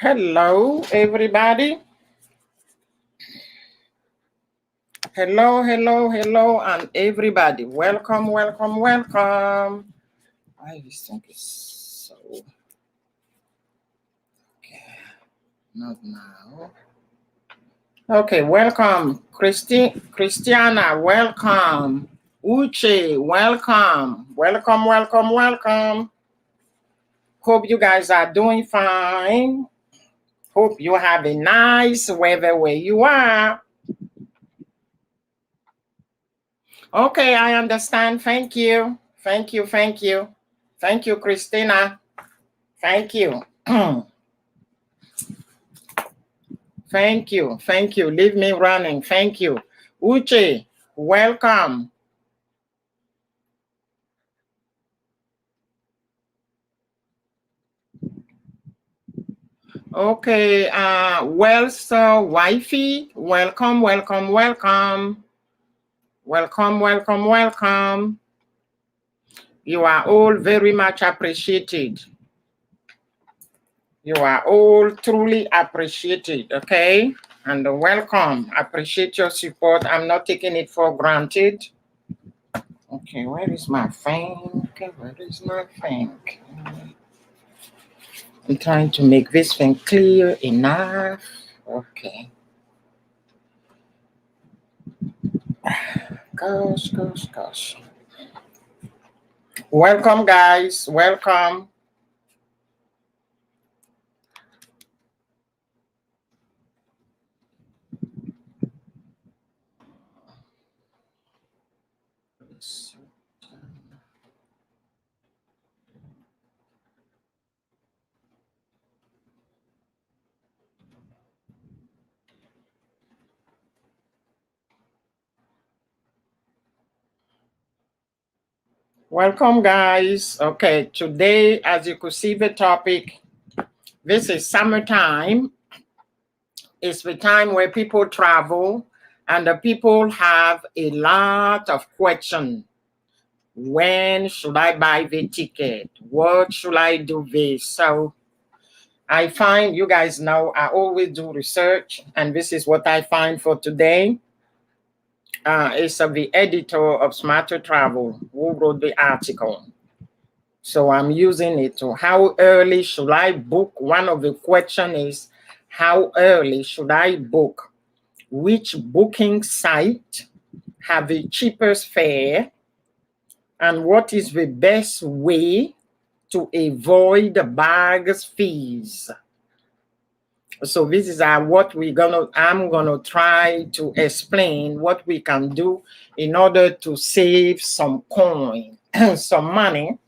Hello, everybody. Hello, and everybody. Welcome. I just think it's so. Okay, not now. Okay, welcome, Christiana. Welcome, Uche. Welcome. Hope you guys are doing fine. Hope you have a nice weather where you are. Okay, I understand. Thank you, Christina. Thank you. Thank you. Leave me running. Thank you. Uche, welcome. Okay, well, so wifey, welcome. You are all very much appreciated. You are all truly appreciated, okay? And welcome. Appreciate your support. I'm not taking it for granted. Okay, where is my thing? I'm trying to make this thing clear enough. Okay. Gosh. Welcome, guys. Welcome. Welcome, guys. Okay, today, as you could see the topic, this is summertime. It's the time where people travel and the people have a lot of questions. When should I buy the ticket? What should I do this? So I find, you guys know, I always do research, and this is what I find for today. It's the editor of Smarter Travel who wrote the article. So I'm using it to how early should I book? One of the questions is how early should I book? Which booking site have the cheapest fare? And what is the best way to avoid the bags fees? So this is what I'm gonna try to explain what we can do in order to save some coin, some money,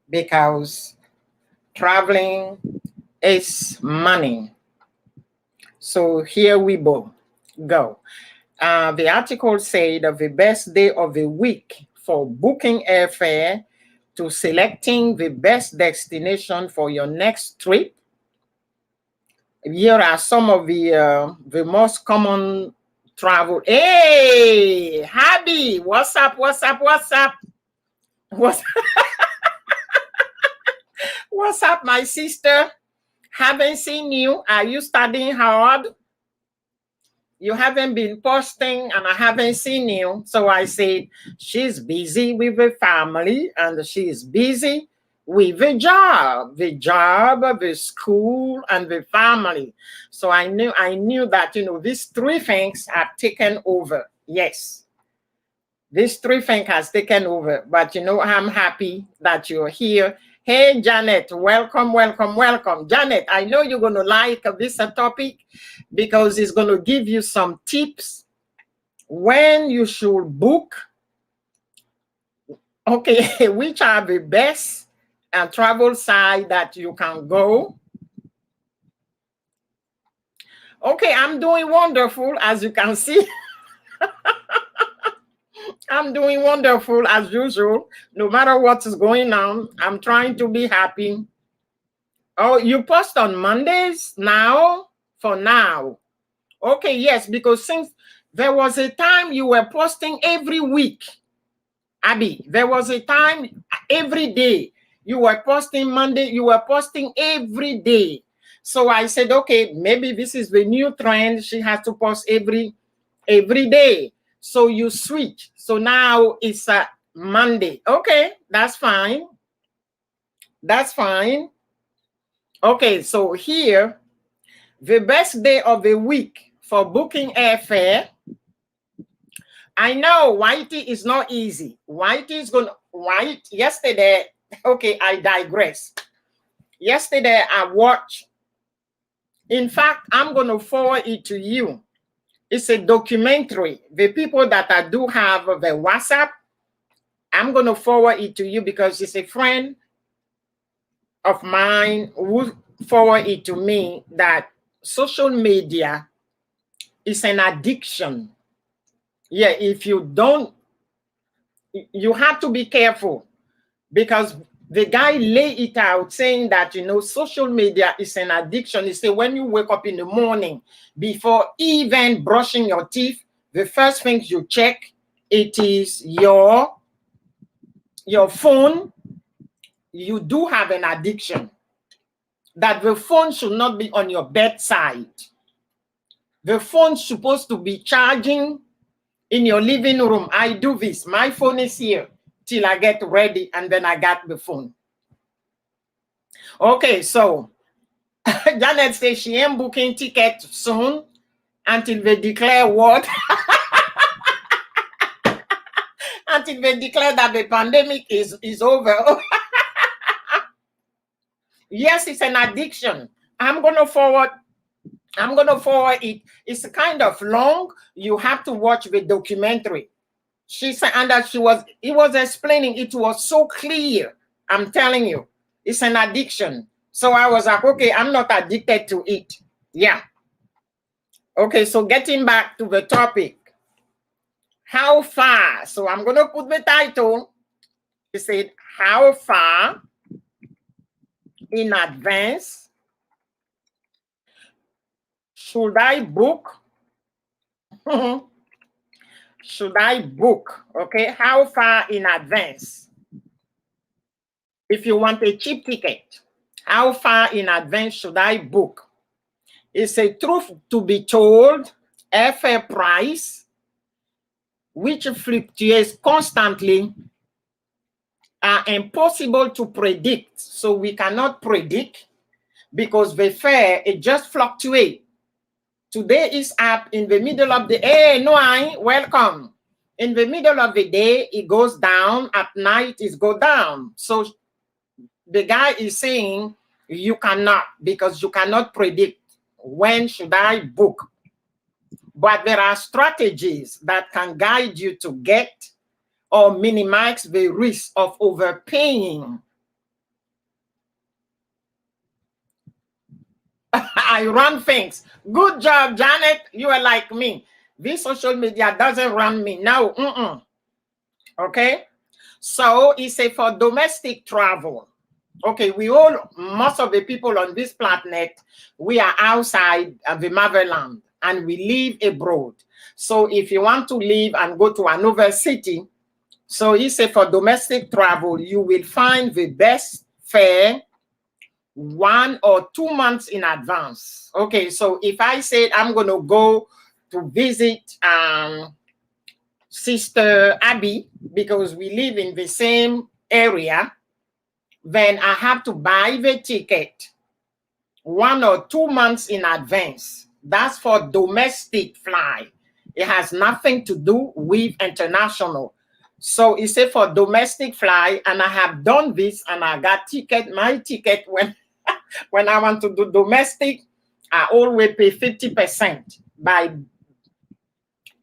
because traveling is money. So here we go. The article said that the best day of the week for booking airfare to selecting the best destination for your next trip. Here are some of the most common travel. Hey, Habi, what's up? What's up, my sister? Haven't seen you. Are you studying hard? You haven't been posting and I haven't seen you. So I said, she's busy with the family and she's busy with the job, the school, and the family. So I knew that, these three things have taken over. Yes. These three things has taken over. But I'm happy that you're here. Hey, Janet, welcome, welcome, welcome. Janet, I know you're going to like this topic because it's going to give you some tips when you should book. Okay, which are the best travel site that you can go. Okay, I'm doing wonderful, as you can see. I'm doing wonderful as usual. No matter what is going on, I'm trying to be happy. Oh, you post on Mondays now? For now. Okay, yes, because since there was a time you were posting every week. Abby, there was a time every day. You were posting Monday, you were posting every day. So I said, okay, maybe this is the new trend. She has to post every day. So you switch. So now it's a Monday. Okay, that's fine. That's fine. Okay, so here, the best day of the week for booking airfare. I know Whitey is not easy. Yesterday, okay, I digress. Yesterday, I watched. In fact, I'm going to forward it to you. It's a documentary. The people that do have the WhatsApp, I'm going to forward it to you because it's a friend of mine who forward it to me that social media is an addiction. Yeah, if you don't, you have to be careful because the guy lay it out saying that, social media is an addiction. He said when you wake up in the morning, before even brushing your teeth, the first thing you check, it is your phone. You do have an addiction. That the phone should not be on your bedside. The phone's supposed to be charging in your living room. I do this. My phone is here till I get ready and then I got the phone. Okay, so Janet says she ain't booking ticket soon until they declare what? Until they declare that the pandemic is over. Yes, it's an addiction. I'm gonna forward it. It's kind of long. You have to watch the documentary. She said, and that he was explaining, it was so clear. I'm telling you, it's an addiction. So I was like, okay, I'm not addicted to it. Yeah. Okay, so getting back to the topic. How far? So I'm going to put the title. He said, how far in advance should I book? Should I book? Okay, how far in advance? If you want a cheap ticket, how far in advance should I book? It's a truth to be told, airfare price, which fluctuates constantly, are impossible to predict. So we cannot predict because the fare, it just fluctuates. Today is up in the middle of the, hey, Noai, welcome. In the middle of the day, it goes down. At night, it goes down. So the guy is saying you cannot, because you cannot predict when should I book. But there are strategies that can guide you to get or minimize the risk of overpaying. I run things. Good job, Janet. You are like me. This social media doesn't run me. No. Okay. So it's a for domestic travel. Okay, most of the people on this planet, we are outside of the motherland and we live abroad. So if you want to live and go to another city, so he said for domestic travel, you will find the best fare 1 or 2 months in advance. Okay, so if I said I'm going to go to visit Sister Abby because we live in the same area, then I have to buy the ticket 1 or 2 months in advance. That's for domestic flight. It has nothing to do with international. So it's a for domestic flight, and I have done this, and I got my ticket when I want to do domestic, I always pay 50% by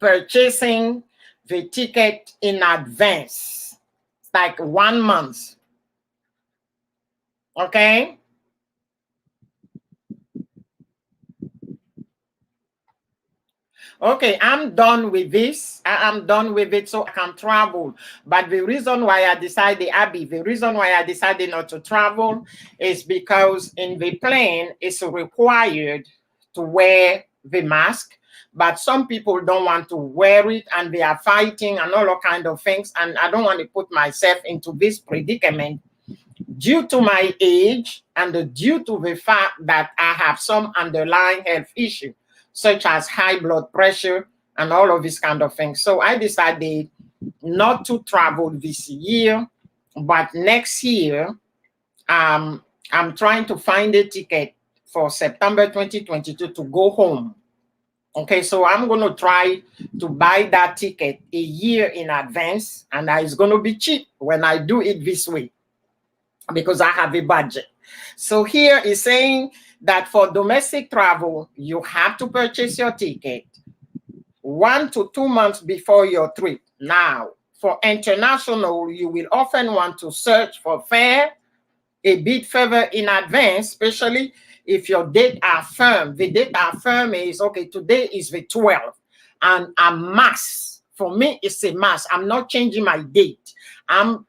purchasing the ticket in advance. It's like 1 month. Okay? Okay, I'm done with this. I'm done with it so I can travel. But the reason why I decided, Abby, the reason why I decided not to travel is because in the plane, it's required to wear the mask. But some people don't want to wear it, and they are fighting and all kind of things. And I don't want to put myself into this predicament due to my age and due to the fact that I have some underlying health issue, such as high blood pressure and all of these kind of things. So I decided not to travel this year, but next year, I'm trying to find a ticket for September 2022 to go home. Okay, so I'm going to try to buy that ticket a year in advance, and it's going to be cheap when I do it this way because I have a budget. So here is saying that for domestic travel, you have to purchase your ticket 1 to 2 months before your trip. Now, for international, you will often want to search for fare a bit further in advance, especially if your date are firm. The date are firm is, okay, today is the 12th, and a must. For me, it's a must. I'm not changing my date.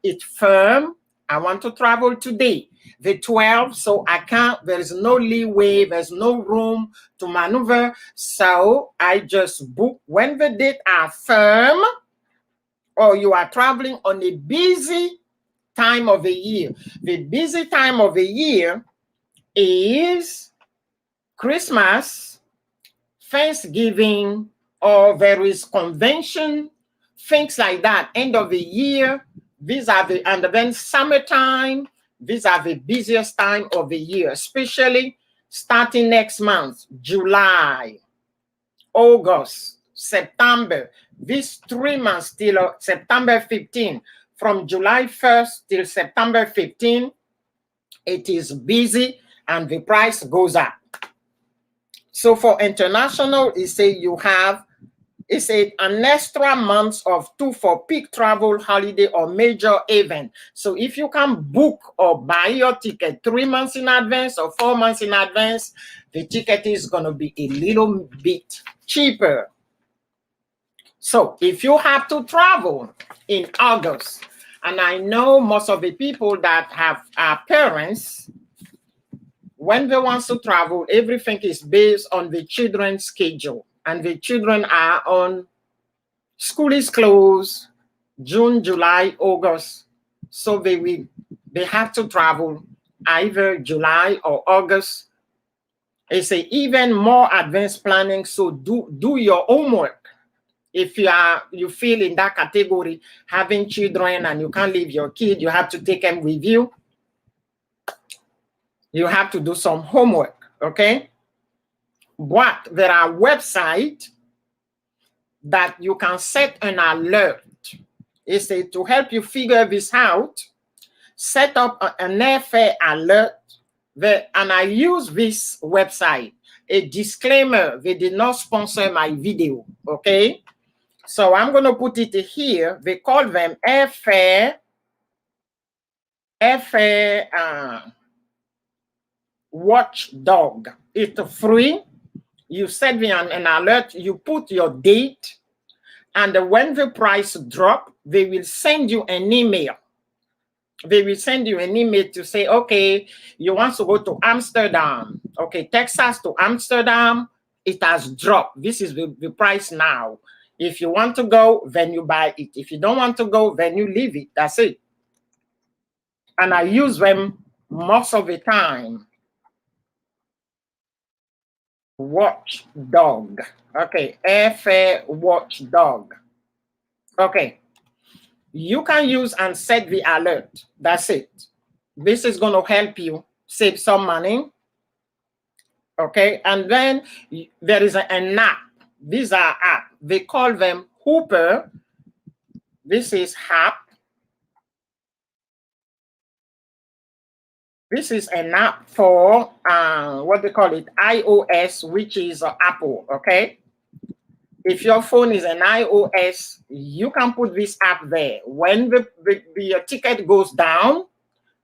It's firm. I want to travel today, the 12th, so I can't, there's no leeway, there's no room to maneuver. So I just book when the date are firm, or you are traveling on a busy time of the year. The busy time of the year is Christmas, Thanksgiving, or there is convention, things like that. End of the year, and then summertime, these are the busiest time of the year, especially starting next month, July, August, September. These 3 months till September 15, from July 1st till September 15, it is busy and the price goes up. So for international, it's an extra month of 2 for peak travel, holiday, or major event. So if you can book or buy your ticket 3 months in advance or 4 months in advance, the ticket is going to be a little bit cheaper. So if you have to travel in August, and I know most of the people that have parents, when they want to travel, everything is based on the children's schedule. And the children are on, school is closed, June, July, August. So they have to travel either July or August. It's even more advanced planning. So do your homework. If you feel in that category, having children and you can't leave your kid, you have to take them with you. You have to do some homework, okay? But there are websites that you can set an alert. It's to help you figure this out. Set up an airfare alert. And I use this website. A disclaimer, they did not sponsor my video, okay? So I'm going to put it here. They call them airfare watchdog. It's free. You set an alert, you put your date, and when the price drop, they will send you an email. They will send you an email to say, okay, you want to go to Amsterdam. Okay, Texas to Amsterdam, it has dropped. This is the price now. If you want to go, then you buy it. If you don't want to go, then you leave it. That's it. And I use them most of the time. Watchdog. Okay, airfare watchdog. Okay, you can use and set the alert. That's it. This is going to help you save some money. Okay, and then there is an app. These are apps. They call them Hooper. This is app. This is an app for what they call it, iOS, which is Apple. Okay, if your phone is an iOS, you can put this app there. When the ticket goes down,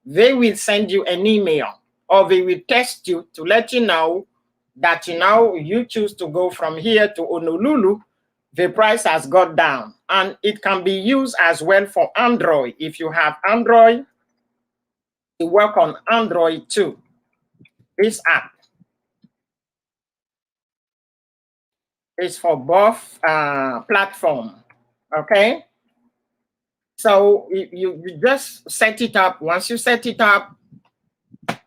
they will send you an email or they will text you to let you know that you choose to go from here to Honolulu, the price has got down. And it can be used as well for Android. If you have Android, it work on Android too. This app is for both platform. Okay, so you just set it up. Once you set it up,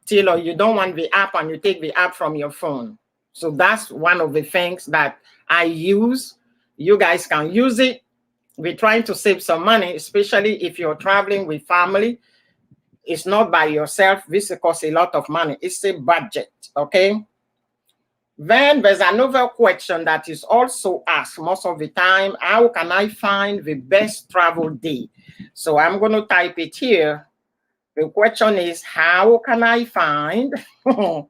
till you don't want the app and you take the app from your phone. So that's one of the things that I use. You guys can use it. We're trying to save some money, especially if you're traveling with family. It's not by yourself. This costs a lot of money. It's a budget, okay? Then there's another question that is also asked most of the time. How can I find the best travel day? So I'm going to type it here. The question is, how can I find, the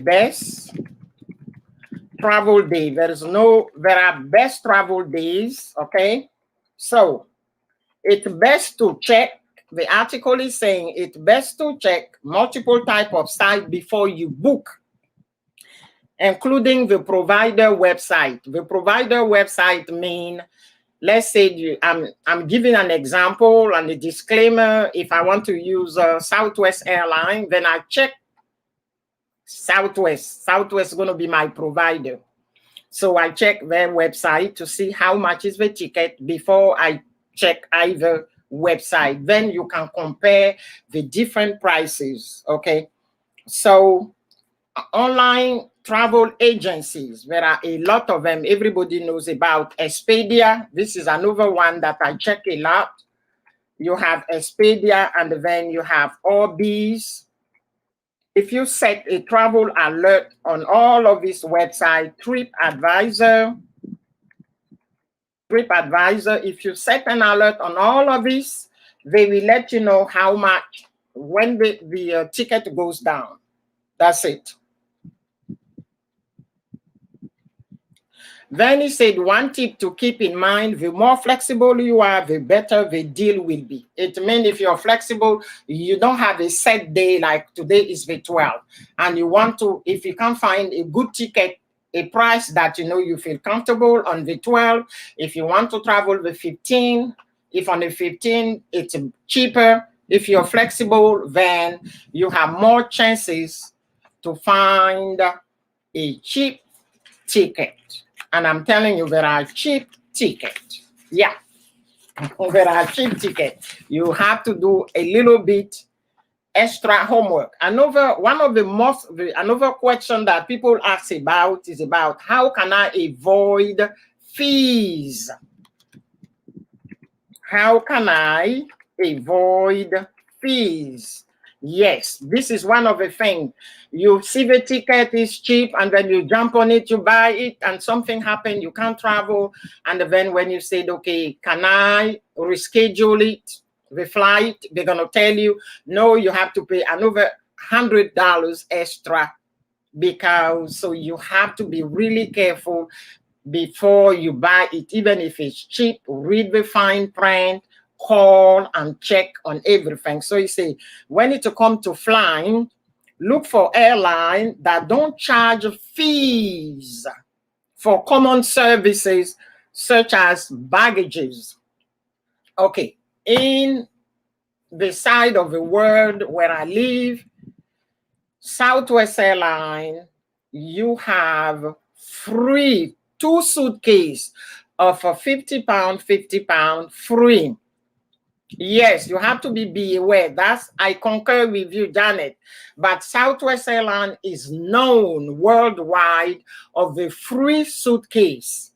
best travel day? There are best travel days, okay? So it's best to check, the article is saying it's best to check multiple type of sites before you book, including the provider website. The provider website mean, let's say I'm giving an example and a disclaimer. If I want to use Southwest Airline, then I check Southwest. Southwest is going to be my provider. So I check their website to see how much is the ticket before I check either website. Then you can compare the different prices, okay? So online travel agencies, there are a lot of them. Everybody knows about Expedia. This is another one that I check a lot. You have Expedia, and then you have Orbis. If you set a travel alert on all of these websites, TripAdvisor, if you set an alert on all of these, they will let you know how much when the ticket goes down. That's it. Then he said, one tip to keep in mind, the more flexible you are, the better the deal will be. It means if you're flexible, you don't have a set day like today is the 12th. And you want to, if you can't find a good ticket, a price that you feel comfortable on the 12th, if you want to travel the 15th, if on the 15th it's cheaper, if you're flexible, then you have more chances to find a cheap ticket. And I'm telling you, there are cheap tickets. Yeah, there are cheap tickets. You have to do a little bit extra homework. Another question that people ask about is about how can I avoid fees? How can I avoid fees? Yes, this is one of the things. You see the ticket is cheap and then you jump on it, you buy it, and something happened, you can't travel. And then when you said, okay, can I reschedule it, the flight, they're going to tell you, no, you have to pay another $100 extra because, so you have to be really careful before you buy it, even if it's cheap. Read the fine print, call and check on everything. So you say, when it comes to flying, look for airlines that don't charge fees for common services such as baggages. Okay, in the side of the world where I live, Southwest Airlines, you have free 2 suitcases of £50, £50 free. Yes, you have to be aware. I concur with you, Janet. But Southwest Airlines is known worldwide of the free suitcase.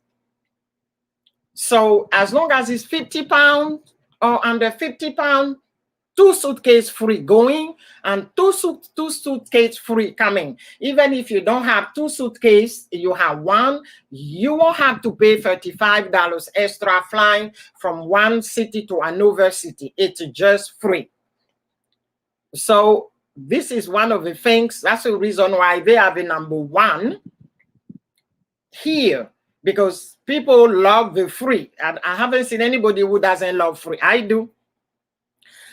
So as long as it's 50 pounds or under 50 pounds, 2 suitcase free going and two suitcase free coming. Even if you don't have 2 suitcase, you have 1, you won't have to pay $35 extra flying from one city to another city. It's just free. So this is one of the things, that's the reason why they are the number 1 here, because people love the free. And I haven't seen anybody who doesn't love free. I do.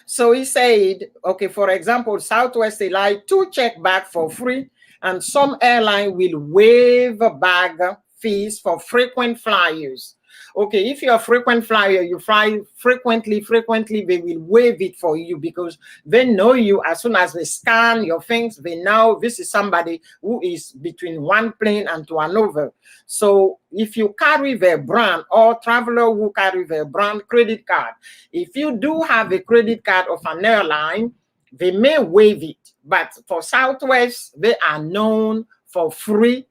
So he said, okay, for example, Southwest Airlines 2 check bag for free, and some airline will waive bag fees for frequent flyers. Okay, if you're a frequent flyer, you fly frequently, they will waive it for you because they know you. As soon as they scan your things, they know this is somebody who is between one plane and to another. So if you carry their brand, or traveler who carry their brand credit card, if you do have a credit card of an airline, they may waive it. But for Southwest, they are known for free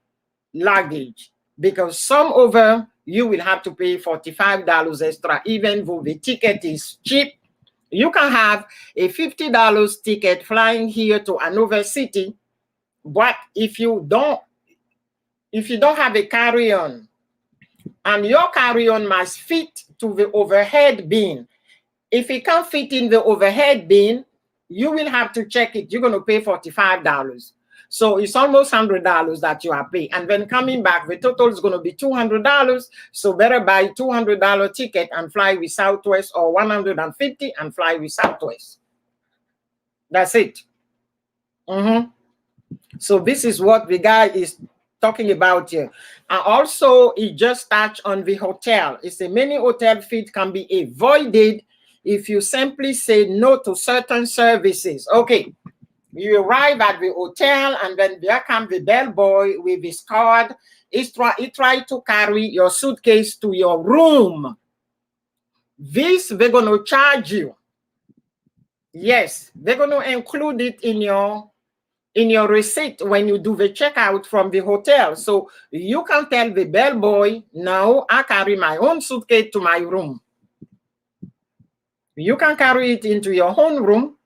luggage, because some over you will have to pay $45 extra, even though the ticket is cheap. You can have a $50 ticket flying here to another city, but if you don't have a carry-on, and your carry-on must fit to the overhead bin, if it can't fit in the overhead bin, you will have to check it. You're going to pay $45. So it's almost $100 that you are paying. And then coming back, the total is going to be $200. So better buy $200 ticket and fly with Southwest, or $150 and fly with Southwest. That's it. So this is what the guy is talking about here. And also, he just touched on the hotel. It's a many hotel fees can be avoided if you simply say no to certain services. Okay, you arrive at the hotel, and then there comes the bellboy with his card. He try to carry your suitcase to your room. This, they're going to charge you. Yes, they're going to include it in your receipt when you do the checkout from the hotel. So you can tell the bellboy, no, I carry my own suitcase to my room. You can carry it into your own room.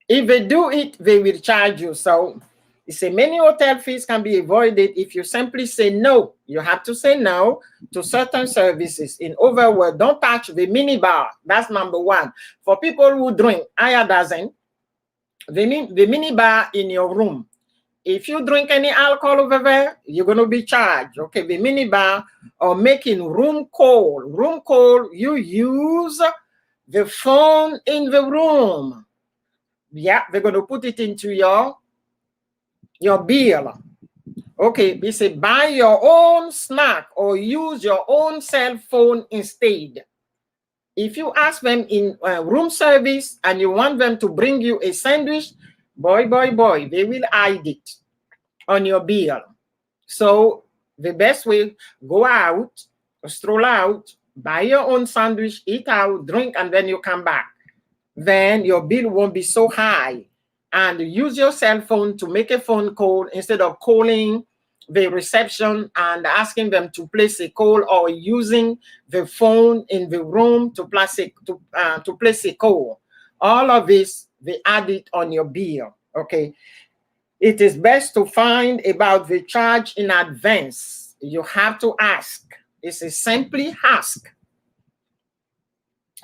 If they do it, they will charge you. So it's a many hotel fees can be avoided if you simply say no. You have to say no to certain services. In other words, don't touch the minibar. That's number 1. For people who drink, I doesn't. The minibar in your room. If you drink any alcohol over there, you're going to be charged. Okay, the minibar, or making room call. Room call, you use the phone in the room. Yeah, they're going to put it into your bill. Okay, they say buy your own snack or use your own cell phone instead. If you ask them in room service and you want them to bring you a sandwich, boy, they will hide it on your bill. So the best way, go out, stroll out, buy your own sandwich, eat out, drink, and then you come back. Then your bill won't be so high. And use your cell phone to make a phone call instead of calling the reception and asking them to place a call, or using the phone in the room to place a call. All of this, they add it on your bill. Okay. It is best to find about the charge in advance. You have to ask. It's a simply ask.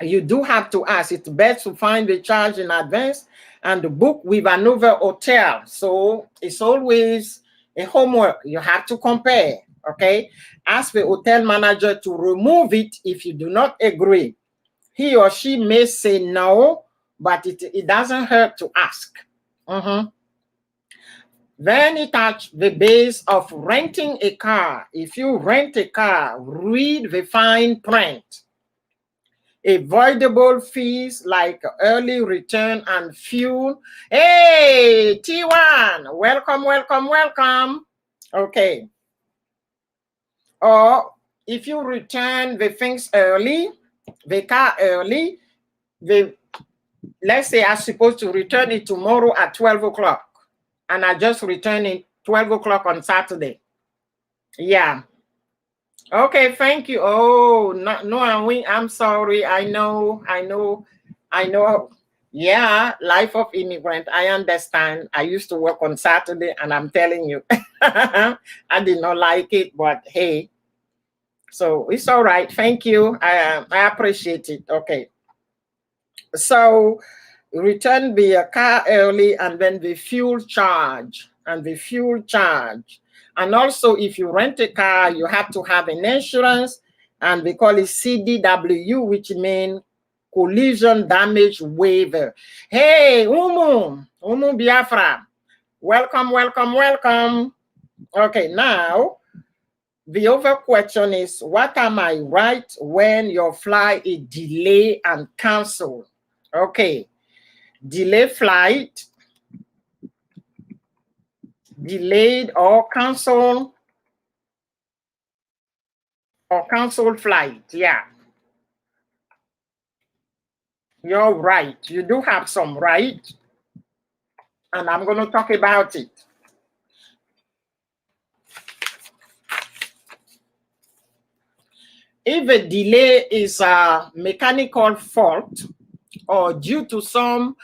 You do have to ask. It's best to find the charge in advance and book with another hotel. So it's always a homework. You have to compare. Okay. Ask the hotel manager to remove it if you do not agree. He or she may say no, but it doesn't hurt to ask. Then it touches the base of renting a car. If you rent a car, read the fine print. Avoidable fees like early return and fuel. Hey, T1, welcome. Okay. Or if you return the things early, the car early, let's say I'm supposed to return it tomorrow at 12 o'clock, and I just return it 12 o'clock on Saturday. Yeah. Okay, thank you. Oh, no, I'm sorry. I know. Yeah, life of immigrant. I understand. I used to work on Saturday, and I'm telling you, I did not like it, but hey, so it's all right. Thank you. I appreciate it. Okay. So return via car early, and then the fuel charge. And also, if you rent a car, you have to have an insurance, and we call it CDW, which means collision damage waiver. Hey, Umu Biafra, welcome. Okay, now the other question is, what am I right when your flight is delayed and canceled? Okay, delayed flight, delayed or canceled flight. Yeah, you're right. You do have some right, and I'm going to talk about it. If a delay is a mechanical fault or due to some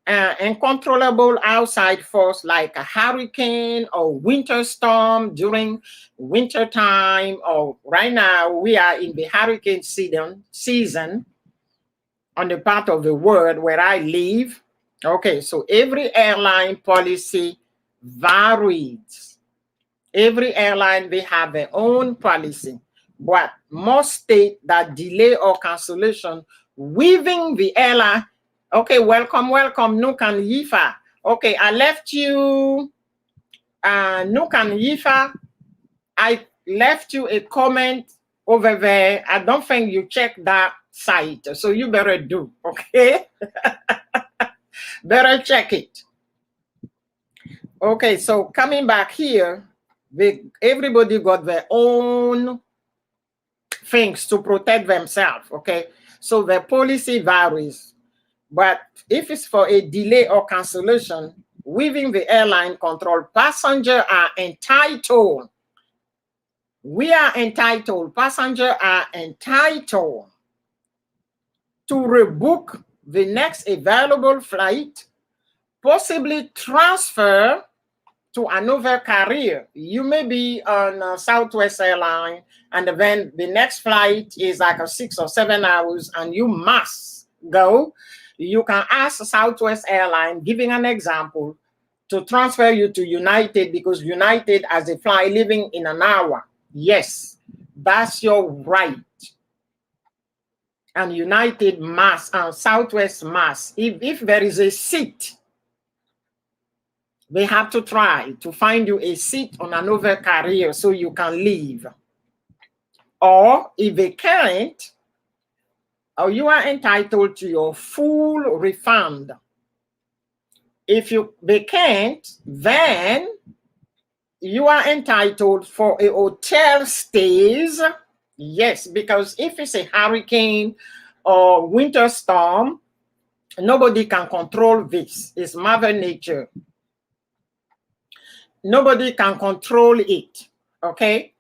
uncontrollable outside force like a hurricane or winter storm during winter time, or right now we are in the hurricane season on the part of the world where I live. Okay, so every airline policy varies. Every airline, they have their own policy, but most state that delay or cancellation within the airline. Okay, welcome, Nukan Yifa. Okay, I left you, Nukan Yifa. I left you a comment over there. I don't think you checked that site, so you better do, okay? Better check it. Okay, so coming back here, everybody got their own things to protect themselves, okay? So the policy varies. But if it's for a delay or cancellation, within the airline control, passengers are entitled. Passengers are entitled to rebook the next available flight, possibly transfer to another carrier. You may be on Southwest Airline, and then the next flight is like a 6 or 7 hours, and you must go. You can ask Southwest Airline, giving an example, to transfer you to United, because United has a flight leaving in an hour. Yes, that's your right. And United must, and Southwest must. If there is a seat, they have to try to find you a seat on another carrier so you can leave. Or if they can't, you are entitled to your full refund. If they can't, then you are entitled for a hotel stays. Yes, because if it's a hurricane or winter storm, nobody can control this. It's Mother Nature. Nobody can control it, okay?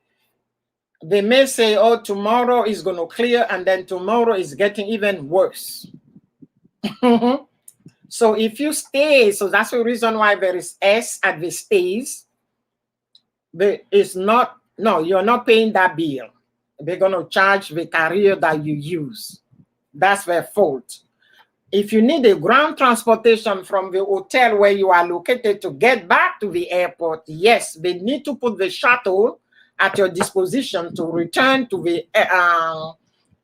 They may say, oh, tomorrow is going to clear, and then tomorrow is getting even worse. So if you stay, so that's the reason why there is S at the stays. But it's not, no, you're not paying that bill. They're going to charge the carrier that you use. That's their fault. If you need a ground transportation from the hotel where you are located to get back to the airport, yes, they need to put the shuttle at your disposition to return to the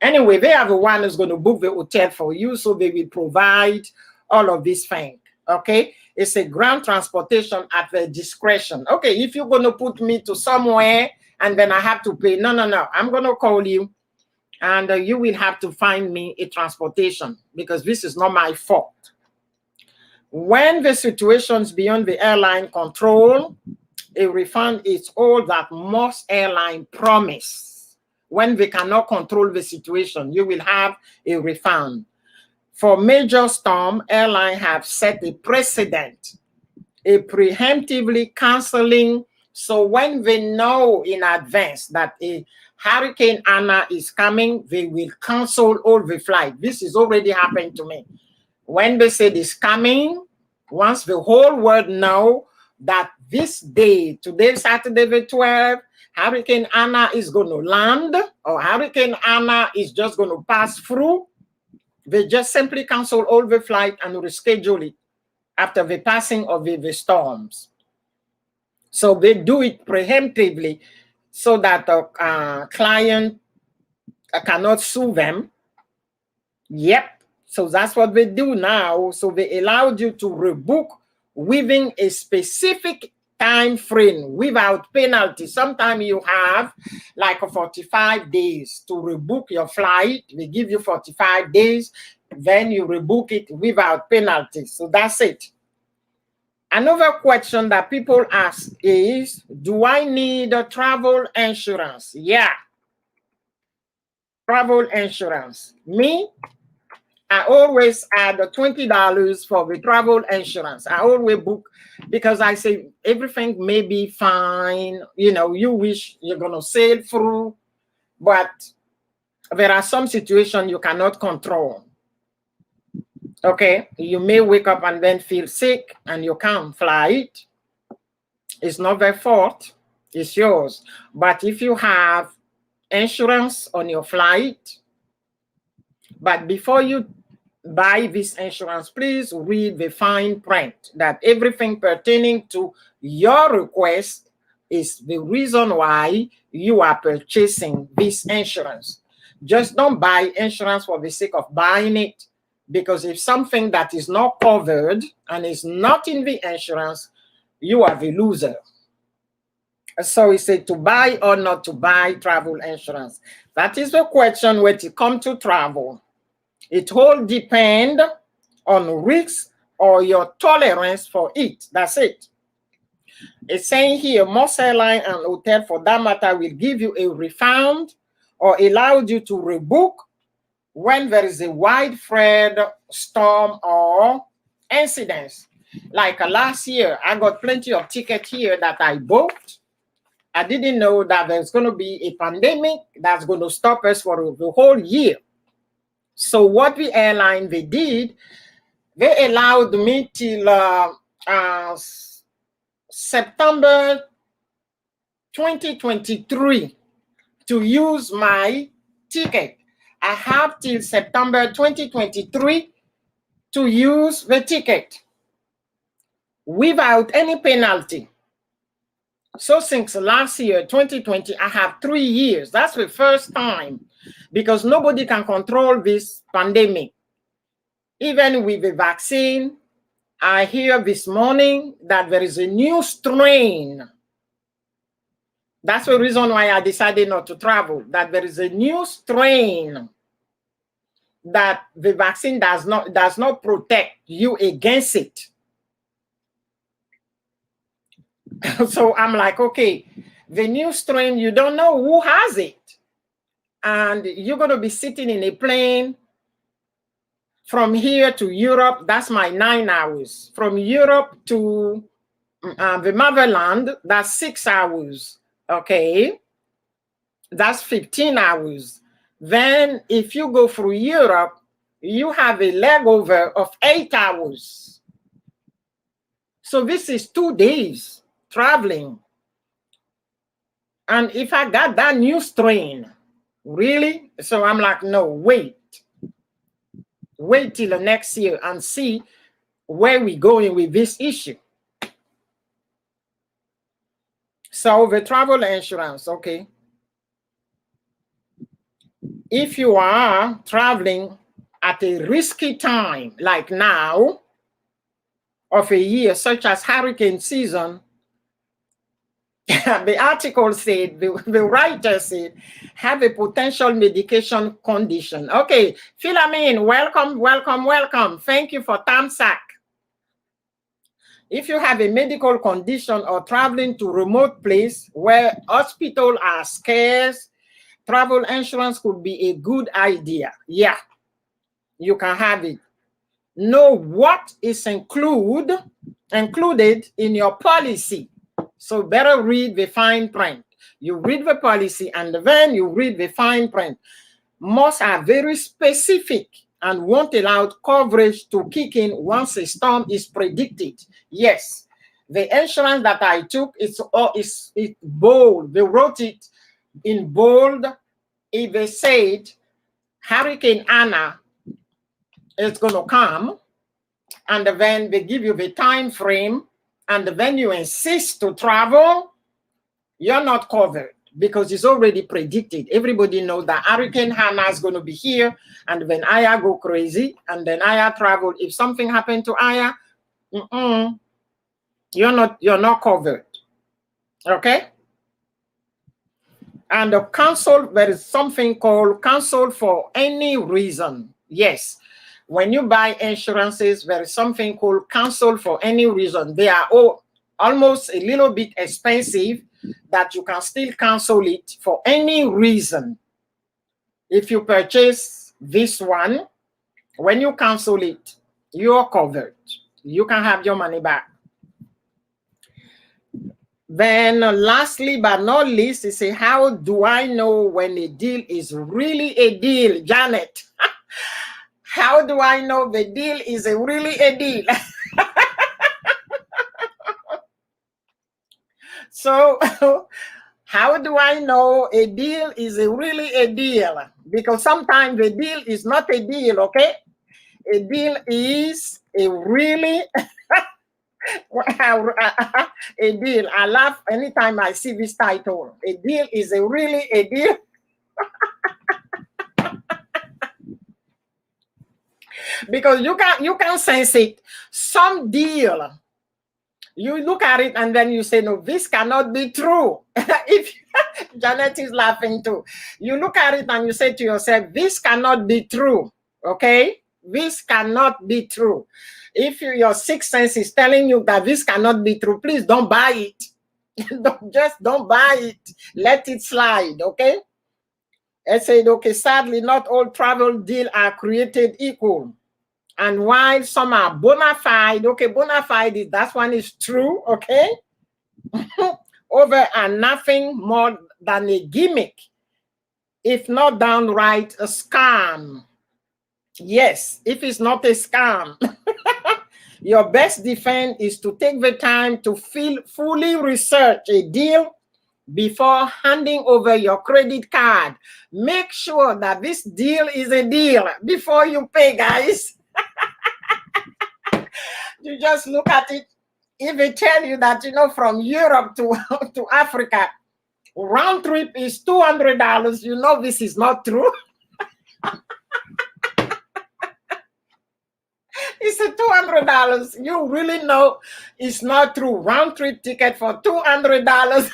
anyway, they are the one who's going to book the hotel for you, so they will provide all of these things. Okay, it's a ground transportation at their discretion. Okay, if you're going to put me to somewhere and then I have to pay, no, I'm going to call you, and you will have to find me a transportation, because this is not my fault. When the situation is beyond the airline control, a refund is all that most airline promise. When they cannot control the situation, you will have a refund. For major storm, airlines have set a precedent, a preemptively canceling. So when they know in advance that a Hurricane Anna is coming, they will cancel all the flight. This is already happened to me. When they say it's coming, once the whole world know that this day, today, Saturday the 12th, Hurricane Anna is going to land, or Hurricane Anna is just going to pass through, they just simply cancel all the flight and reschedule it after the passing of the storms. So they do it preemptively so that the client cannot sue them. Yep. So that's what they do now. So they allowed you to rebook within a specific time frame without penalty. Sometimes you have like 45 days to rebook your flight. They give you 45 days, then you rebook it without penalty. So that's it. Another question that people ask is, do I need a travel insurance? Yeah. Travel insurance. Me, I always add $20 for the travel insurance. I always book because I say everything may be fine. You know, you wish you're going to sail through, but there are some situations you cannot control. Okay, you may wake up and then feel sick and you can't fly it. It's not their fault, it's yours. But if you have insurance on your flight, but before you buy this insurance, please read the fine print that everything pertaining to your request is the reason why you are purchasing this insurance. Just don't buy insurance for the sake of buying it, because if something that is not covered and is not in the insurance, you are the loser. So we say to buy or not to buy travel insurance. That is the question when it comes to travel. It all depends on risk or your tolerance for it. That's it. It's saying here, most airline and hotel for that matter will give you a refund or allow you to rebook when there is a widespread storm or incidents. Like last year, I got plenty of tickets here that I booked. I didn't know that there's going to be a pandemic that's going to stop us for the whole year. So what the airline they did, they allowed me till September 2023 to use my ticket. I have till September 2023 to use the ticket without any penalty. So since last year, 2020, I have 3 years. That's the first time, because nobody can control this pandemic. Even with the vaccine, I hear this morning that there is a new strain. That's the reason why I decided not to travel, that there is a new strain that the vaccine does not protect you against it. So I'm like, okay, the new strain, you don't know who has it. And you're going to be sitting in a plane from here to Europe. That's my 9 hours. From Europe to the motherland, that's 6 hours. Okay. That's 15 hours. Then if you go through Europe, you have a leg over of 8 hours. So this is 2 days traveling. And if I got that new strain, really? So I'm like, no, wait till the next year and see where we're going with this issue. So the travel insurance, okay. If you are traveling at a risky time, like now, of a year, such as hurricane season, the article said, the writer said, have a potential medication condition. Okay, Philamine, welcome. Thank you for Tamsac. If you have a medical condition or traveling to remote place where hospitals are scarce, travel insurance could be a good idea. Yeah, you can have it. know what is included in your policy. So better read the fine print. You read the policy and then you read the fine print. Most are very specific and won't allow coverage to kick in once a storm is predicted. Yes, the insurance that I took it's bold. They wrote it in bold. If they said Hurricane Anna is going to come, and then they give you the time frame, and then you insist to travel, you're not covered because it's already predicted. Everybody knows that Hurricane Hannah is going to be here, and then Aya go crazy, and then Aya travel. If something happened to Aya, you're not covered. Okay? And the counsel, there is something called counsel for any reason. Yes. When you buy insurances, there is something called counsel for any reason. They are all almost a little bit expensive, that you can still cancel it for any reason. If you purchase this one, when you cancel it, you're covered. You can have your money back. Then lastly but not least, you say, how do I know when a deal is really a deal? Janet, how do I know the deal is really a deal? So how do I know a deal is really a deal? Because sometimes the deal is not a deal, okay? A deal is a really a deal. I laugh anytime I see this title. A deal is a really a deal. Because you can sense it. Some deal, you look at it and then you say, no, this cannot be true. If Janet is laughing too. You look at it and you say to yourself, this cannot be true. Okay? This cannot be true. If your sixth sense is telling you that this cannot be true, please don't buy it. Don't buy it. Let it slide, okay? I said, okay, sadly, not all travel deals are created equal. And while some are bona fide, okay, bona fide, that one is true, okay? Over and nothing more than a gimmick, if not downright a scam. Yes, if it's not a scam. Your best defense is to take the time to fully research a deal before handing over your credit card. Make sure that this deal is a deal before you pay, guys. You just look at it. If they tell you that, from Europe to Africa, round trip is $200, you know this is not true. It's a $200. You really know it's not true. Round trip ticket for $200.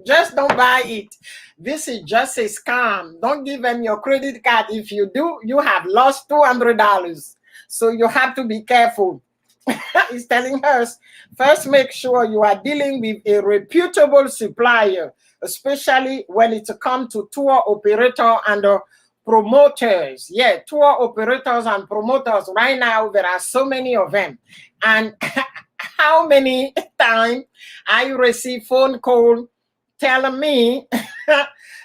Just don't buy it. This is just a scam. Don't give them your credit card. If you do, you have lost $200. So you have to be careful. It's telling us, first make sure you are dealing with a reputable supplier, especially when it comes to tour operator and promoters. Yeah, tour operators and promoters. Right now, there are so many of them. And how many times I receive phone call telling me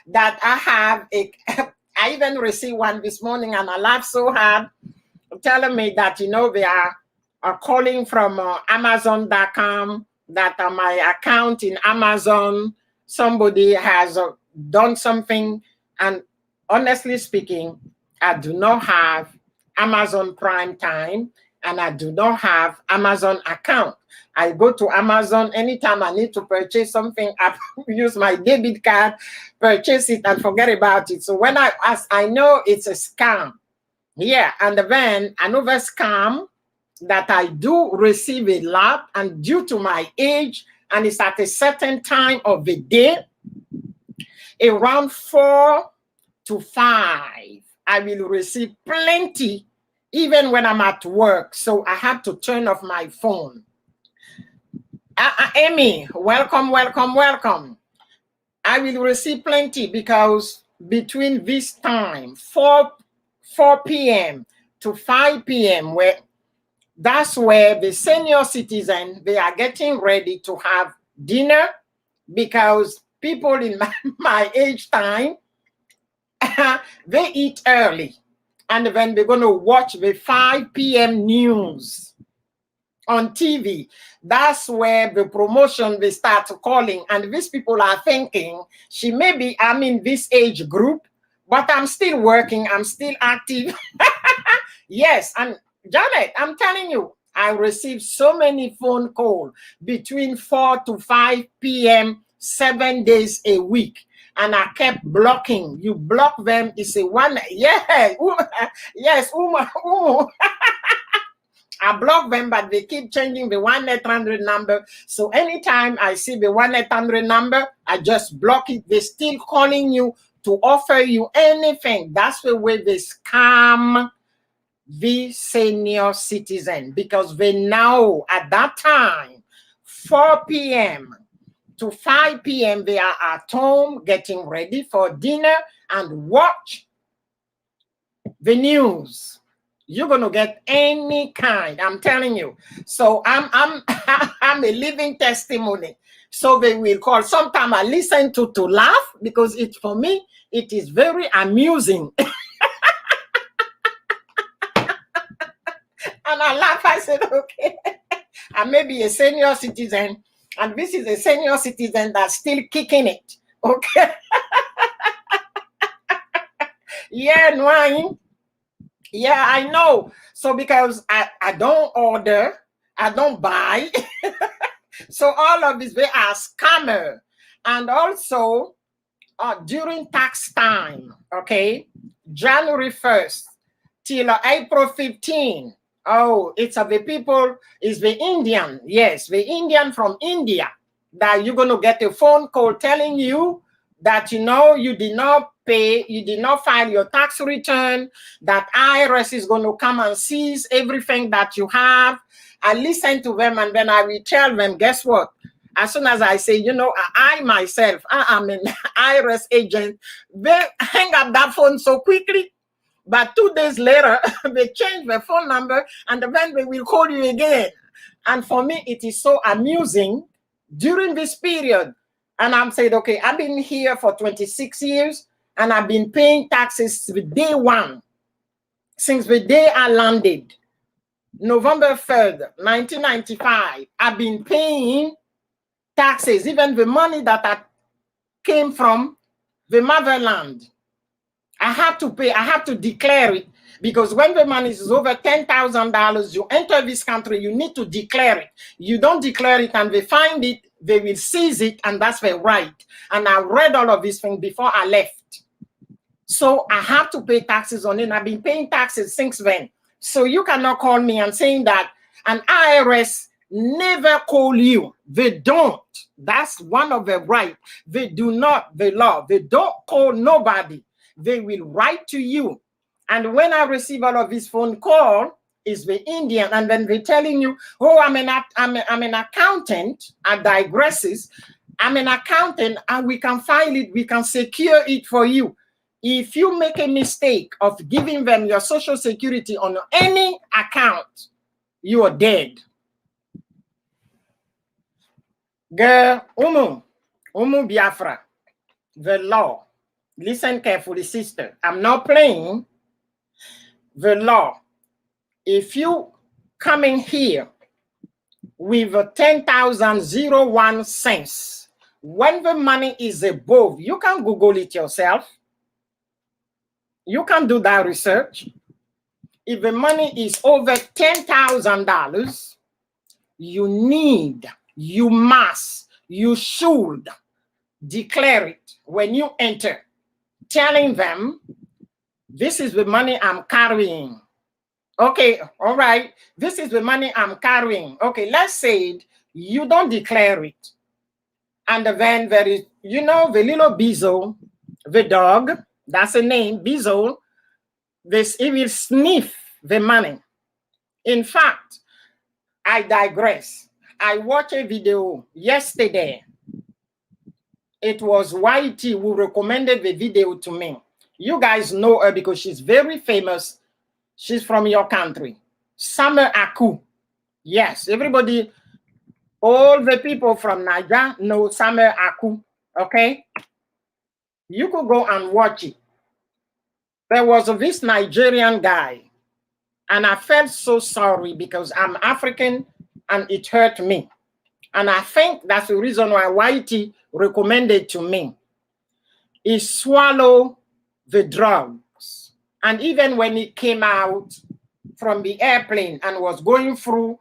that I have I even received one this morning and I laughed so hard, telling me that, they are calling from Amazon.com, that my account in Amazon, somebody has done something. And honestly speaking, I do not have Amazon Prime Time and I do not have Amazon account. I go to Amazon anytime I need to purchase something, I use my debit card, purchase it and forget about it. So when I know it's a scam. Yeah, and then another scam that I do receive a lot, and due to my age, and it's at a certain time of the day, around 4 to 5, I will receive plenty, even when I'm at work. So I have to turn off my phone. Amy, welcome. I will receive plenty because between this time, 4 4 p.m. to 5 p.m. That's where the senior citizen, they are getting ready to have dinner, because people in my age time, they eat early. And then they're going to watch the 5 p.m. news on TV. That's where the promotion, they start calling. And these people are thinking, I'm in this age group, but I'm still working, I'm still active. Yes, and Janet, I'm telling you, I received so many phone calls between 4 to 5 p.m., 7 days a week. And I kept blocking. You block them, it's a one. Yeah, yes, I block them, but they keep changing the 1-800 number. So anytime I see the 1-800 number, I just block it. They're still calling you to offer you anything. That's the way they scam the senior citizen, because they know at that time, 4 p.m. to 5 p.m., they are at home getting ready for dinner and watch the news. You're gonna get any kind, I'm telling you. So I'm I'm a living testimony. So they will call. Sometimes I listen to laugh, because for me it is very amusing. And I laugh. I said, okay, I may be a senior citizen, and this is a senior citizen that's still kicking it. Okay. Yeah, no, yeah, I know. So because I don't order, I don't buy. So all of this, they are scammer. And also during tax time, okay, January 1st till April 15. Oh, it's the people, is the Indian. Yes, the Indian from India, that you're going to get a phone call telling you that, you did not pay, you did not file your tax return, that IRS is going to come and seize everything that you have. I listen to them, and then I will tell them, guess what? As soon as I say, I myself, I am an IRS agent, they hang up that phone so quickly. But 2 days later, they change their phone number, and then they will call you again. And for me, it is so amusing during this period. And I'm saying, okay, I've been here for 26 years, and I've been paying taxes since day one, since the day I landed, November 3rd, 1995. I've been paying taxes, even the money that I came from the motherland. I have to pay, I have to declare it, because when the money is over $10,000, you enter this country, you need to declare it. You don't declare it and they find it, they will seize it, and that's their right. And I read all of these things before I left. So I have to pay taxes on it. I've been paying taxes since then. So you cannot call me and saying that an IRS never call you. They don't. That's one of their right. They do not, the law. They don't call nobody. They will write to you. And when I receive all of this phone call, is the Indian, and then they're telling you, oh, I'm an accountant. I digresses. I'm an accountant, and we can file it, we can secure it for you. If you make a mistake of giving them your social security on any account, you are dead. Girl, Umu Biafra, the law. Listen carefully, sister. I'm not playing. The law. If you coming here with a 10,001 cents, when the money is above, you can Google it yourself. You can do that research. If the money is over $10,000, you must, you should declare it when you enter, telling them, this is the money I'm carrying. Okay, all right, this is the money I'm carrying. Okay, let's say you don't declare it. And then there is, the little Bezo, the dog, that's a name, Bezo, it will sniff the money. In fact, I digress. I watched a video yesterday. It was YT who recommended the video to me. You guys know her because she's very famous. She's from your country. Summer Aku. Yes, everybody, all the people from Niger know Summer Aku. Okay? You could go and watch it. There was this Nigerian guy, and I felt so sorry because I'm African and it hurt me. And I think that's the reason why Whitey recommended to me. He swallowed the drugs. And even when he came out from the airplane and was going through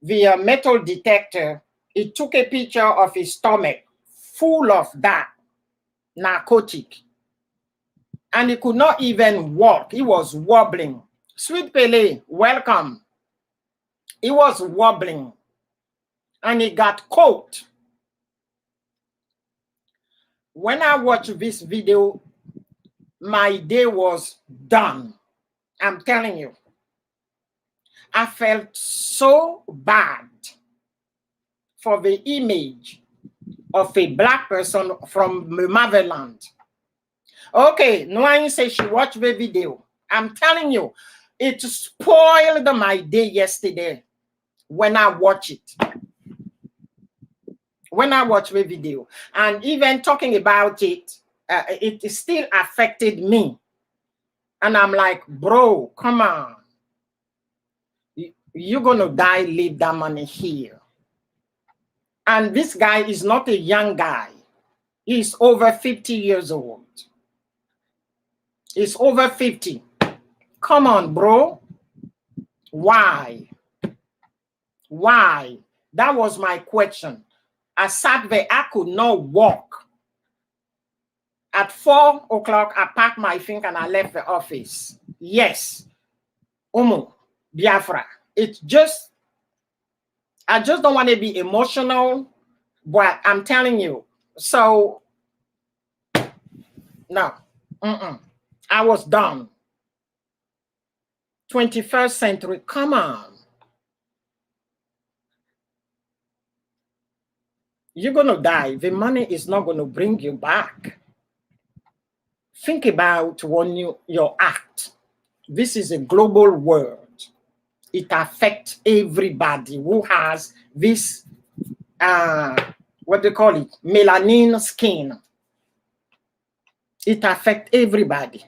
the metal detector, he took a picture of his stomach full of that narcotic. And he could not even walk. He was wobbling. Sweet Pele, welcome. He was wobbling. And he got caught. When I watched this video, my day was done. I'm telling you. I felt so bad for the image of a black person from the motherland. Okay, Noain says she watched the video. I'm telling you, it spoiled my day yesterday when I watched it. When I watched the video. And even talking about it, it still affected me. And I'm like, bro, come on. You're going to die, leave that money here. And this guy is not a young guy. He's over 50 years old. He's over 50. Come on, bro. Why? Why? That was my question. I sat there, I could not walk. At 4 o'clock, I packed my thing and I left the office. Yes. Umu, Biafra. It's just, I just don't want to be emotional, but I'm telling you. So, no. I was done. 21st century, come on. You're going to die. The money is not going to bring you back. Think about when your act. This is a global world. It affects everybody who has this, what they call it, melanin skin. It affects everybody.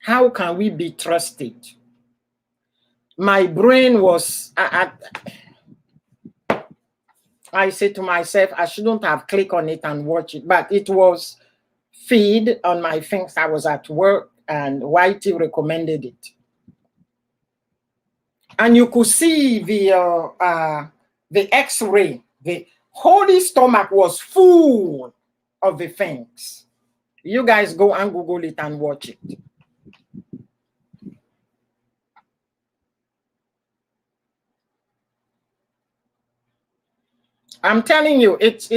How can we be trusted? My brain was, I said to myself, I shouldn't have clicked on it and watched it, but it was feed on my things. I was at work and Whitey recommended it. And you could see the x-ray. The whole stomach was full of the things. You guys go and Google it and watch it. I'm telling you, it's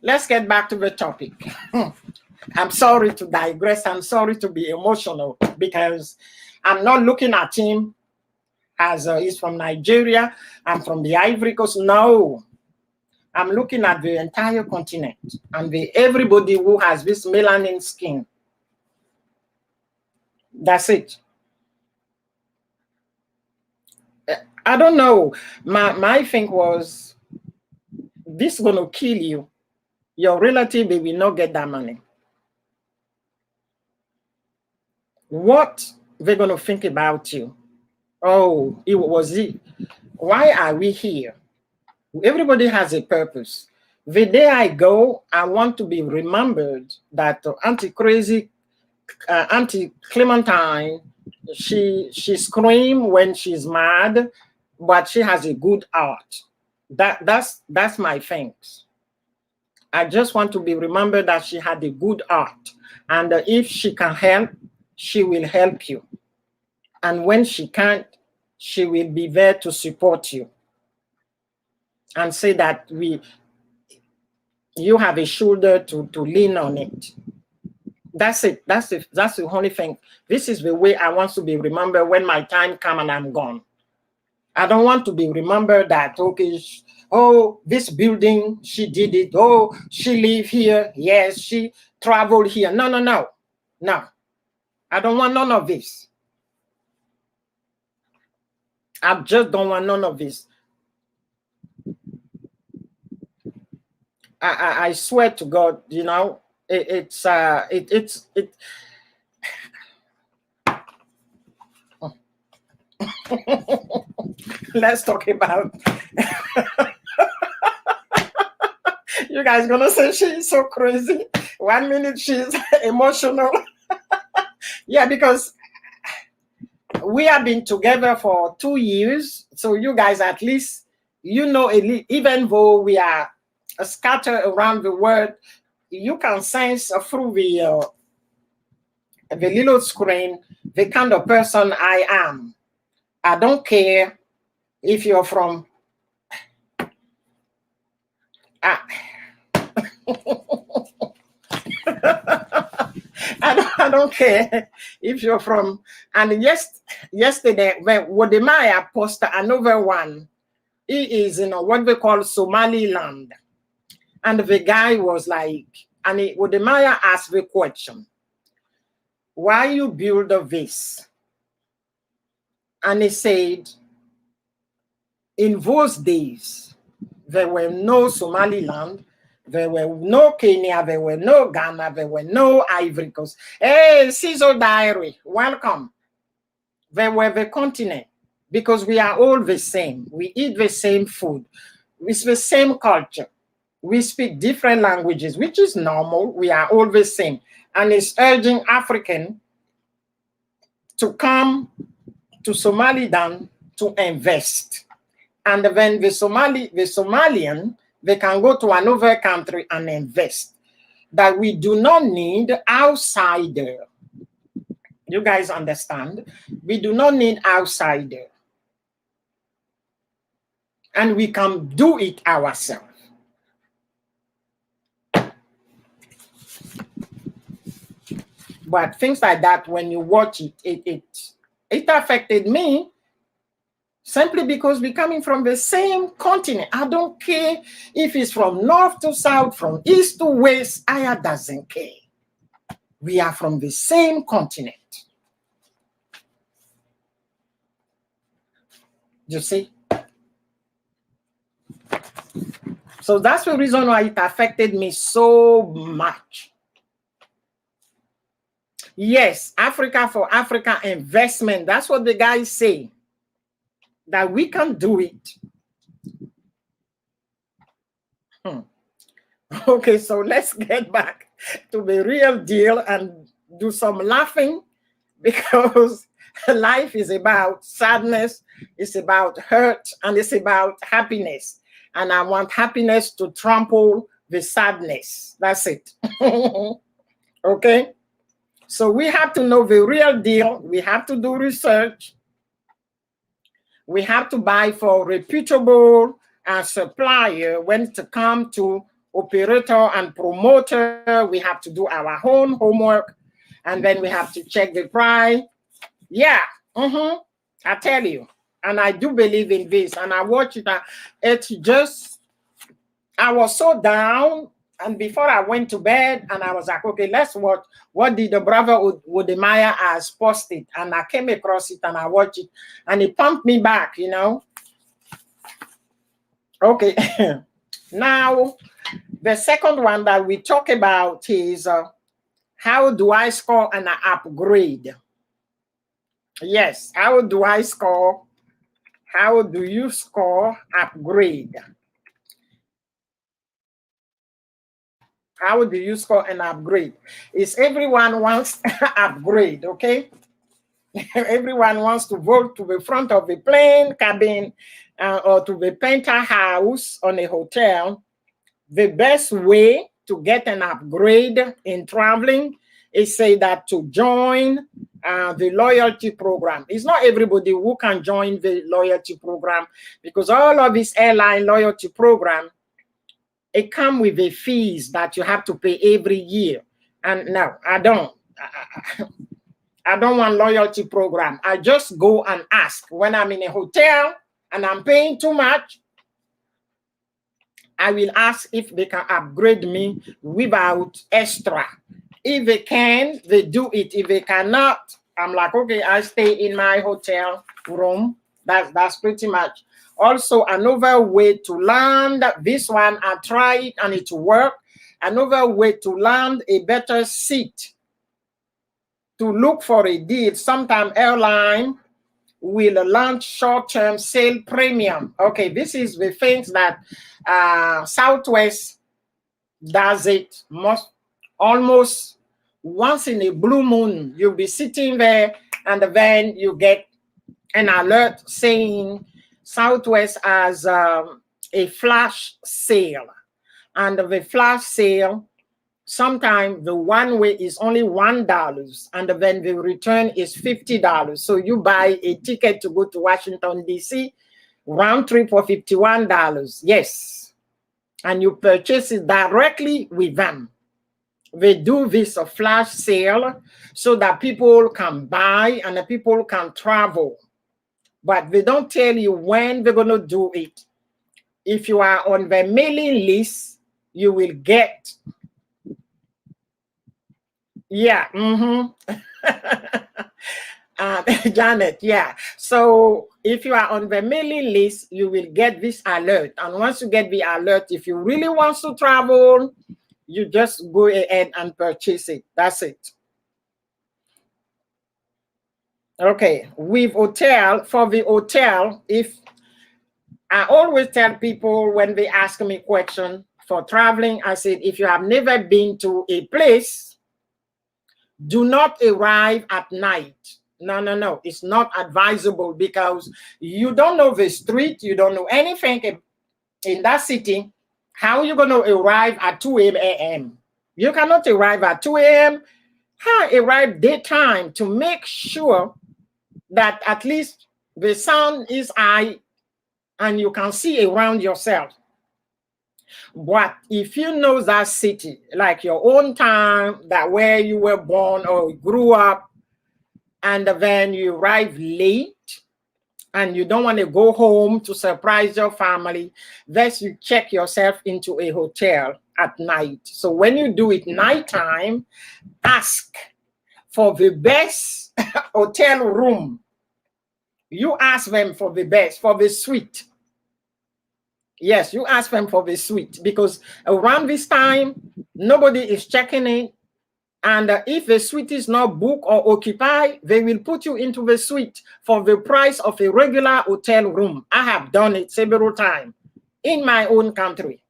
let's get back to the topic. I'm sorry to digress. I'm sorry to be emotional because I'm not looking at him as he's from Nigeria. I'm from the Ivory Coast. No, I'm looking at the entire continent and everybody who has this melanin skin. That's it. I don't know. My thing was, this is going to kill you. Your relative, they will not get that money. What they're going to think about you? Oh, it was it. Why are we here? Everybody has a purpose. The day I go, I want to be remembered that Auntie Crazy, Auntie Clementine, she screams when she's mad, but she has a good heart. That's my thanks. I just want to be remembered that she had a good heart, and if she can help, she will help you. And when she can't, she will be there to support you and say that you have a shoulder to lean on it. That's it. That's the only thing. This is the way I want to be remembered when my time comes and I'm gone. I don't want to be remembered that, okay, oh, this building, she did it. Oh, she live here. Yes, she travel here. No, no, no, no. I don't want none of this. I just don't want none of this. I swear to God, you know, it's let's talk about you guys gonna say she's so crazy. 1 minute she's emotional. Yeah, because we have been together for 2 years, so you guys at least you know, even though we are scattered around the world, you can sense through the little screen the kind of person I am. I don't care if you're from I don't care if you're from, and yesterday when Wodemaya posted another one. He is in what we call Somaliland. And the guy was like, and Wodemaya asked the question, why you build this? And he said, in those days, there were no Somaliland, there were no Kenya, there were no Ghana, there were no Ivory Coast. Hey, Caesar Diary, welcome. There were the continent, because we are all the same. We eat the same food. It's the same culture. We speak different languages, which is normal. We are all the same. And it's urging African to come to Somaliland to invest. And then the Somalian, they can go to another country and invest. That we do not need outsider. You guys understand? We do not need outsider. And we can do it ourselves. But things like that, when you watch it, it affected me simply because we're coming from the same continent. I don't care if it's from north to south, from east to west. I doesn't care. We are from the same continent. You see? So that's the reason why it affected me so much. Yes, Africa for Africa investment. That's what the guys say. That we can do it. Okay, so let's get back to the real deal and do some laughing, because life is about sadness, it's about hurt, and it's about happiness. And I want happiness to trample the sadness. That's it. Okay? So we have to know the real deal. We have to do research. We have to buy for reputable supplier. When it comes to operator and promoter, we have to do our own homework. And then we have to check the price. Yeah, I tell you. And I do believe in this. And I watch it. It's just, I was so down. And before I went to bed, and I was like, okay, let's watch. What did the brother Wodemaya has posted? And I came across it and I watched it. And it pumped me back, you know. Okay. Now, the second one that we talk about is how do I score an upgrade? Yes, how do I score? How do you score upgrade? How do you score an upgrade? Is everyone wants upgrade, okay? Everyone wants to vote to the front of the plane cabin or to the penthouse on a hotel. The best way to get an upgrade in traveling is say that to join the loyalty program. It's not everybody who can join the loyalty program, because all of this airline loyalty program, it comes with the fees that you have to pay every year. And no, I don't. I don't want loyalty program. I just go and ask when I'm in a hotel and I'm paying too much. I will ask if they can upgrade me without extra. If they can, they do it. If they cannot, I'm like, okay, I stay in my hotel room. That's pretty much. Also, another way to land this one, I try it and it worked. Another way to land a better seat, to look for a deal. Sometimes airline will launch short-term sale premium. Okay, this is the things that Southwest does it almost once in a blue moon. You'll be sitting there and then you get an alert saying Southwest has a flash sale. And the flash sale, sometimes the one way is only $1 and then the return is $50. So you buy a ticket to go to Washington, D.C., round trip for $51. Yes. And you purchase it directly with them. They do this flash sale so that people can buy and the people can travel. But they don't tell you when they're going to do it. If you are on the mailing list, you will get. Yeah. Janet, yeah. So if you are on the mailing list, you will get this alert. And once you get the alert, if you really want to travel, you just go ahead and purchase it. That's it. Okay, with hotel, for the hotel, if I always tell people when they ask me question for traveling, I said, if you have never been to a place, do not arrive at night. No. It's not advisable because you don't know the street. You don't know anything in that city. How are you going to arrive at 2 a.m.? You cannot arrive at 2 a.m. Arrive daytime to make sure that at least the sun is high and you can see around yourself. But if you know that city, like your own town, that where you were born or grew up, and then you arrive late and you don't want to go home to surprise your family, then you check yourself into a hotel at night. So when you do it nighttime, ask for the best hotel room. You ask them for the best, for the suite. Yes, you ask them for the suite because around this time, nobody is checking in. And if the suite is not booked or occupied, they will put you into the suite for the price of a regular hotel room. I have done it several times in my own country.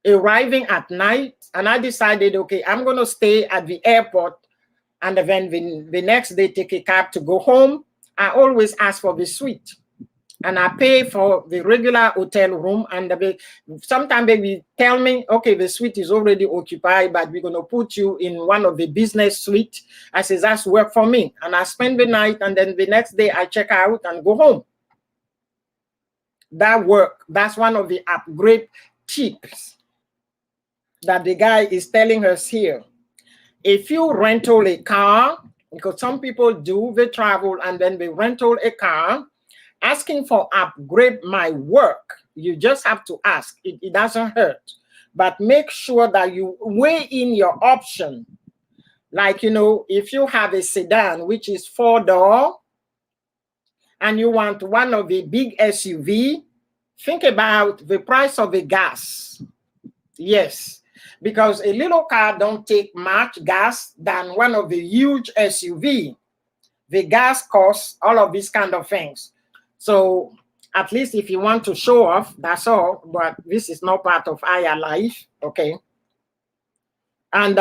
Arriving at night, and I decided, okay, I'm going to stay at the airport and then the next day take a cab to go home. I always ask for the suite. And I pay for the regular hotel room. And sometimes they will tell me, okay, the suite is already occupied, but we're going to put you in one of the business suite. I say, that's work for me. And I spend the night, and then the next day I check out and go home. That work. That's one of the upgrade tips that the guy is telling us here. If you rental a car, because some people do, they travel and then they rental a car, asking for upgrade my work, you just have to ask. It doesn't hurt. But make sure that you weigh in your option. Like, you know, if you have a sedan, which is 4-door, and you want one of the big SUV, think about the price of the gas. Yes, because a little car don't take much gas than one of the huge SUV. The gas costs, all of these kind of things. So at least if you want to show off, that's all. But this is not part of our life, okay? And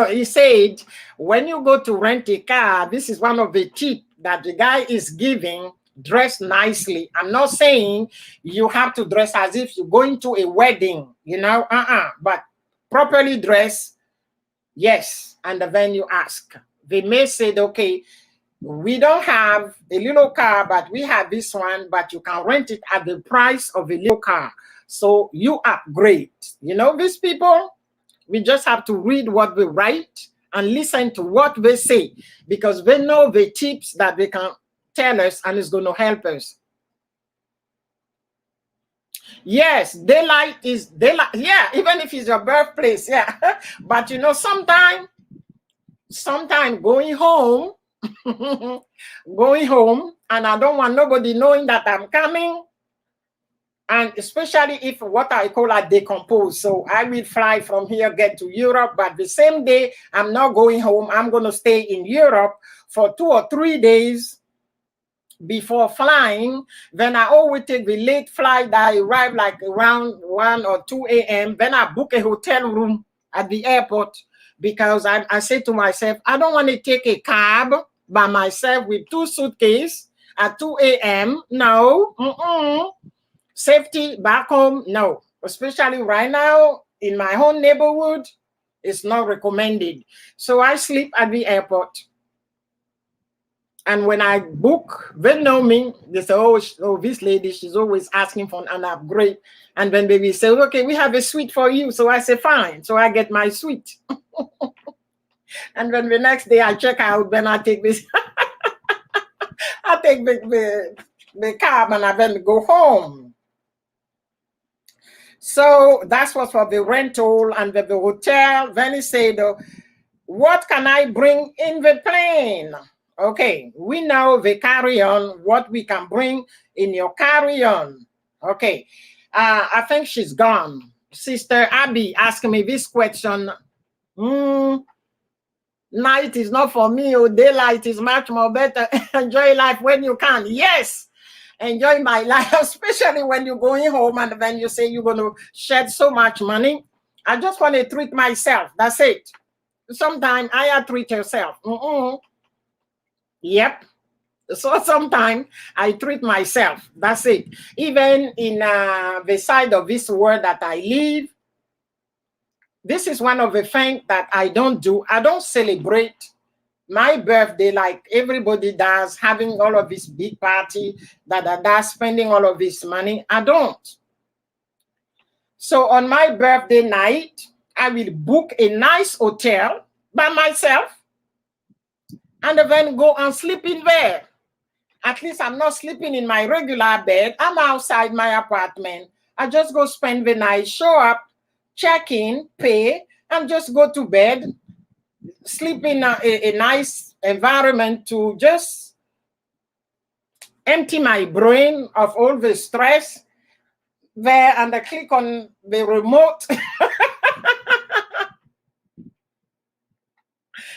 he said, when you go to rent a car, this is one of the tips that the guy is giving, dress nicely. I'm not saying you have to dress as if you're going to a wedding, you know, but properly dress, yes. And then you ask. They may say, okay, we don't have a little car, but we have this one, but you can rent it at the price of a little car. So you upgrade. You know, these people, we just have to read what they write and listen to what they say, because they know the tips that they can tell us and it's going to help us. Yes, daylight is daylight. Yeah, even if it's your birthplace. Yeah. But you know, sometime going home, going home, and I don't want nobody knowing that I'm coming. And especially if what I call a decompose. So I will fly from here, get to Europe, but the same day I'm not going home. I'm going to stay in Europe for 2 or 3 days before flying. Then I always take the late flight that I arrive like around 1 or 2 a.m. Then I book a hotel room at the airport because I say to myself, I don't want to take a cab by myself with 2 suitcases at 2 a.m. No. Safety back home, no. Especially right now in my own neighborhood, it's not recommended. So I sleep at the airport. And when I book, they know me. They say, oh, this lady, she's always asking for an upgrade. And then they will say, okay, we have a suite for you. So I say, fine. So I get my suite. And then the next day I check out, then I take this, I take the cab and I then go home. So that's what for the rental and the hotel. Then he said, what can I bring in the plane? Okay, we know the carry-on, what we can bring in your carry-on. Okay, I think she's gone. Sister Abby asked me this question. Night is not for me, or daylight is much more better. Enjoy life when you can. Yes. Enjoy my life, especially when you're going home and then you say you're going to shed so much money. I just want to treat myself. That's it. Sometimes I treat yourself. Yep. So sometimes I treat myself. That's it. Even in the side of this world that I live, this is one of the things that I don't do. I don't celebrate my birthday like everybody does, having all of this big party that spending all of this money. I don't. So on my birthday night, I will book a nice hotel by myself and then go and sleep in there. At least I'm not sleeping in my regular bed. I'm outside my apartment. I just go spend the night, show up, check in, pay, and just go to bed, sleep in a nice environment to just empty my brain of all the stress there, and I click on the remote.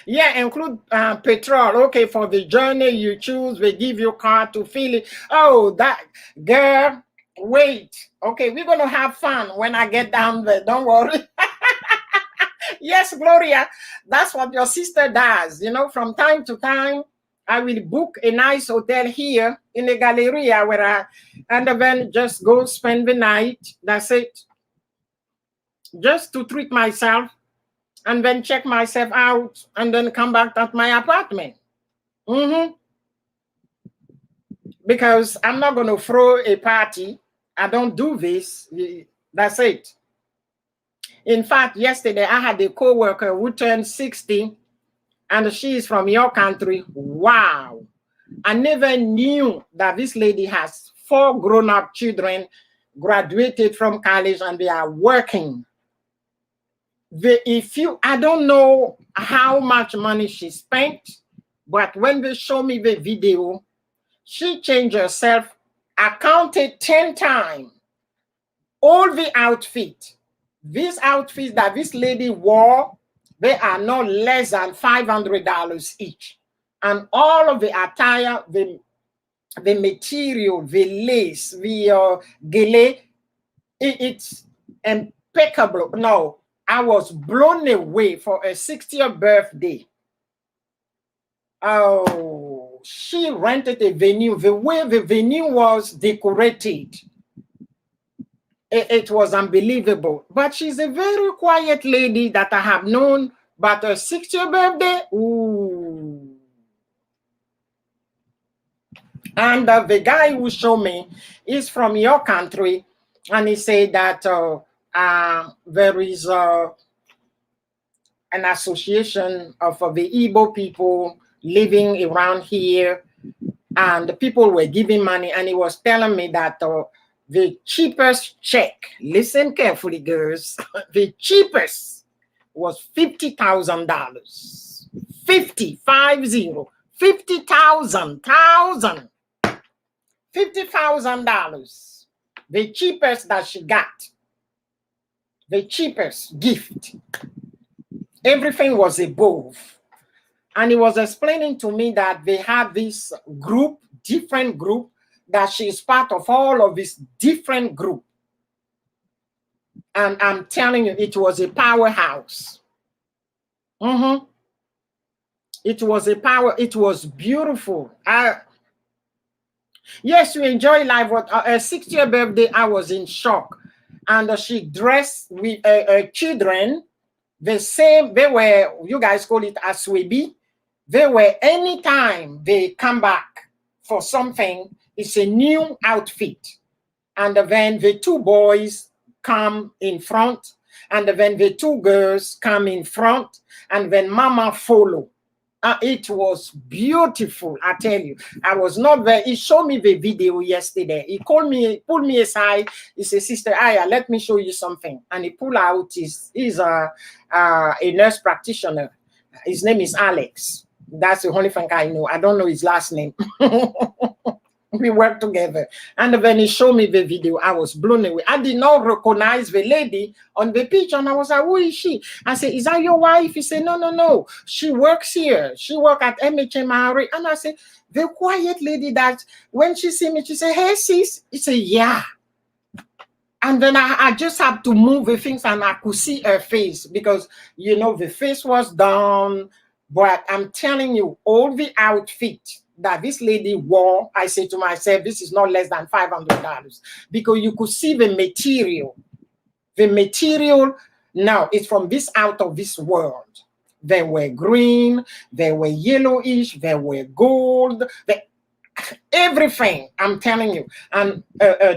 Yeah, include petrol. Okay, for the journey you choose, they give you a car to fill it. Oh, that girl, wait. Okay, we're going to have fun when I get down there. Don't worry. Yes, Gloria, that's what your sister does. You know, from time to time, I will book a nice hotel here in the Galleria and then just go spend the night. That's it. Just to treat myself and then check myself out and then come back at my apartment. Because I'm not going to throw a party. I don't do this. That's it. In fact, yesterday I had a coworker who turned 60 and she's from your country. Wow. I never knew that this lady has 4 grown-up children, graduated from college, and they are working. I don't know how much money she spent, but when they show me the video, she changed herself, I counted 10 times. All the outfit, these outfits that this lady wore, they are not less than $500 each. And all of the attire, the material, the lace, the gele, it's impeccable. No, I was blown away for a 60th birthday. Oh, she rented a venue. The way the venue was decorated, it was unbelievable. But she's a very quiet lady that I have known. But her 60th birthday, ooh. And the guy who showed me is from your country. And he said that there is an association of the Igbo people living around here. And the people were giving money. And he was telling me that The cheapest check, listen carefully, girls, the cheapest was $50,000. 50,000, $50,000. The cheapest that she got. The cheapest gift. Everything was above. And he was explaining to me that they have this group, different group, that she is part of all of this different group. And I'm telling you, it was a powerhouse. It was a power, it was beautiful. Yes, we enjoy life. But her 60th birthday, I was in shock. And she dressed with children, the same, they were, you guys call it aswebi. They were, anytime they come back for something, it's a new outfit. And then the two boys come in front, and then the two girls come in front, and then mama follow. It was beautiful, I tell you. I was not there. He showed me the video yesterday. He called me, pulled me aside. He said, Sister Aya, let me show you something. And he pulled out he's a nurse practitioner. His name is Alex. That's the only thing I know. I don't know his last name. We worked together. And when he showed me the video, I was blown away. I did not recognize the lady on the picture. And I was like, who is she? I said, is that your wife? He said, no. She works here. She works at MHMRA. And I said, the quiet lady that when she see me, she said, hey, sis. He said, yeah. And then I just had to move the things and I could see her face because, you know, the face was down. But I'm telling you, all the outfit that this lady wore, I say to myself, this is not less than $500 because you could see the material. The material now is from this out of this world. They were green, they were yellowish, they were gold, everything, I'm telling you. And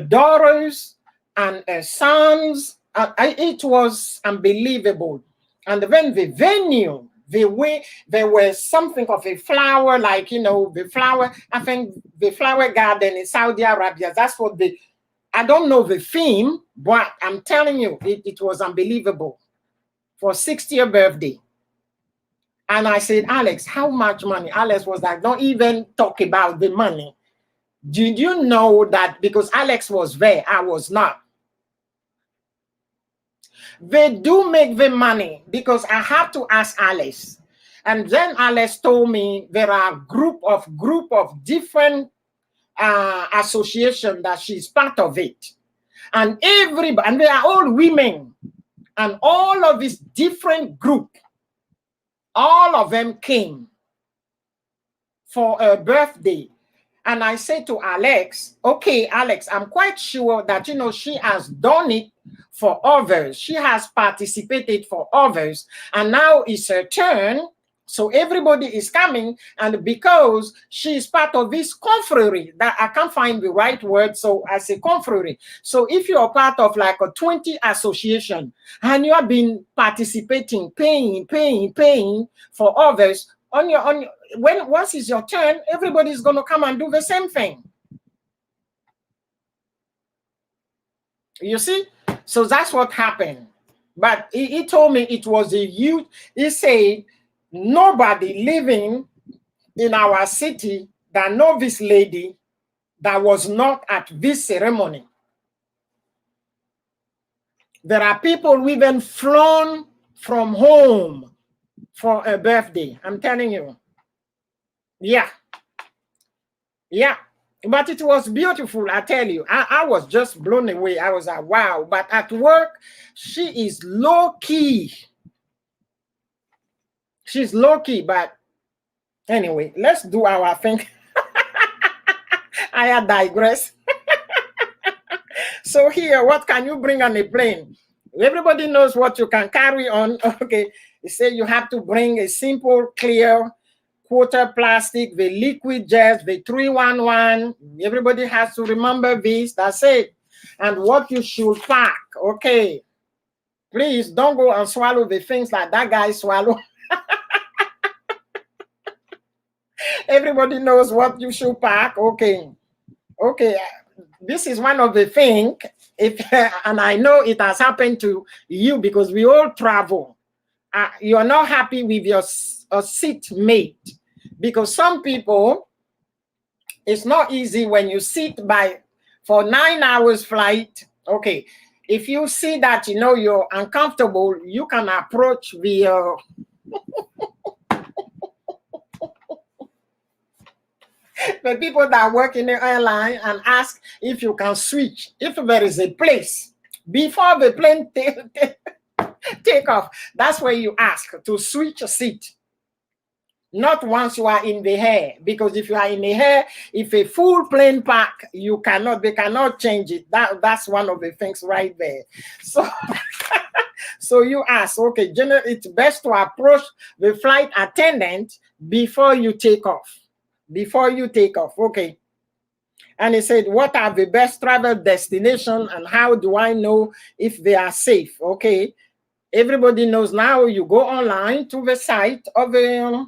daughters and sons, it was unbelievable. And then the venue, the way there was something of a flower, like, you know, the flower, I think the flower garden in Saudi Arabia, that's what I don't know the theme, but I'm telling you, it was unbelievable for 60th birthday. And I said, Alex, how much money? Alex was like, don't even talk about the money. Did you know that because Alex was there, I was not? They do make the money because I have to ask Alice. And then Alice told me there are group of different association that she's part of it. And everybody, and they are all women. And all of this different group, all of them came for her birthday. And I said to Alex, okay, Alex, I'm quite sure that, you know, she has done it for others. She has participated for others. And now it's her turn. So everybody is coming. And because she's part of this confrérie, that I can't find the right word. So I say confrérie. So if you're part of like a 20 association and you have been participating, paying for others, once it's your turn, everybody's going to come and do the same thing. You see? So that's what happened. But he told me it was a youth. He said, nobody living in our city that know this lady that was not at this ceremony. There are people who even flown from home for a birthday. I'm telling you. Yeah. But it was beautiful, I tell you. I was just blown away. I was like, wow. But at work, she is low-key. She's low-key, but anyway, let's do our thing. I digress. So here, what can you bring on a plane? Everybody knows what you can carry on. Okay, you say you have to bring a simple, clear, quarter plastic, the liquid jets, the 311. Everybody has to remember this. That's it. And what you should pack. Okay. Please don't go and swallow the things like that guy swallowed. Everybody knows what you should pack. Okay. this is one of the things, if and I know it has happened to you because we all travel. You're not happy with your seat mate, because some people, it's not easy when you sit by for 9 hours flight. Okay, if you see that you're uncomfortable, you can approach the the people that work in the airline and ask if you can switch, if there is a place before the plane take off. That's where you ask to switch a seat. Not once you are in the air, because if you are in the air, if a full plane pack, they cannot change it. That's one of the things right there. So so you ask, okay, generally it's best to approach the flight attendant before you take off. Before you take off, okay. And he said, what are the best travel destinations and how do I know if they are safe? Okay, everybody knows now. You go online to the site of the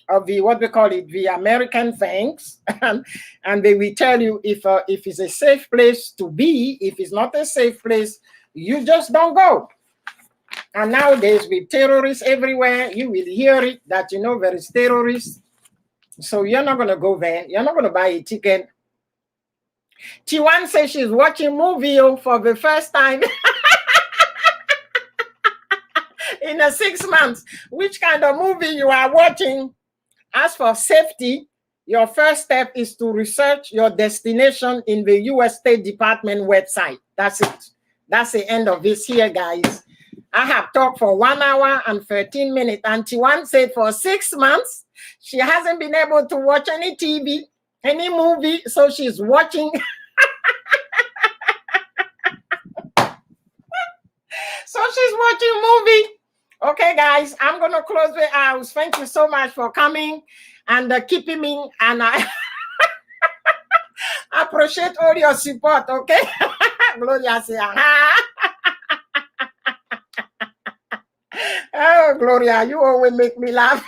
what we call it, the American things, and they will tell you if it's a safe place to be. If it's not a safe place, you just don't go. And nowadays, with terrorists everywhere, you will hear it that there is terrorists. So you're not going to go there. You're not going to buy a ticket. T1 says she's watching movie for the first time in 6 months. Which kind of movie you are watching? As for safety, your first step is to research your destination in the U.S. State Department website. That's it. That's the end of this here, guys. I have talked for 1 hour and 13 minutes. And T1 said for 6 months, she hasn't been able to watch any TV, any movie. So she's watching. So she's watching movie. Okay, guys, I'm going to close the house. Thank you so much for coming and keeping me. And I appreciate all your support, okay? Gloria say, aha. Oh, Gloria, you always make me laugh.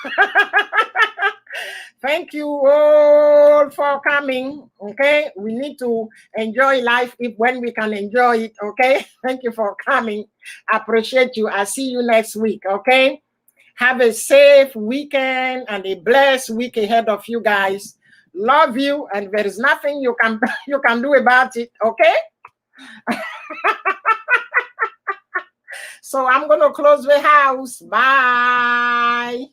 Thank you all for coming, okay? We need to enjoy life when we can enjoy it, okay? Thank you for coming. I appreciate you. I'll see you next week, okay? Have a safe weekend and a blessed week ahead of you guys. Love you, and there is nothing you can do about it, okay? So I'm going to close the house. Bye.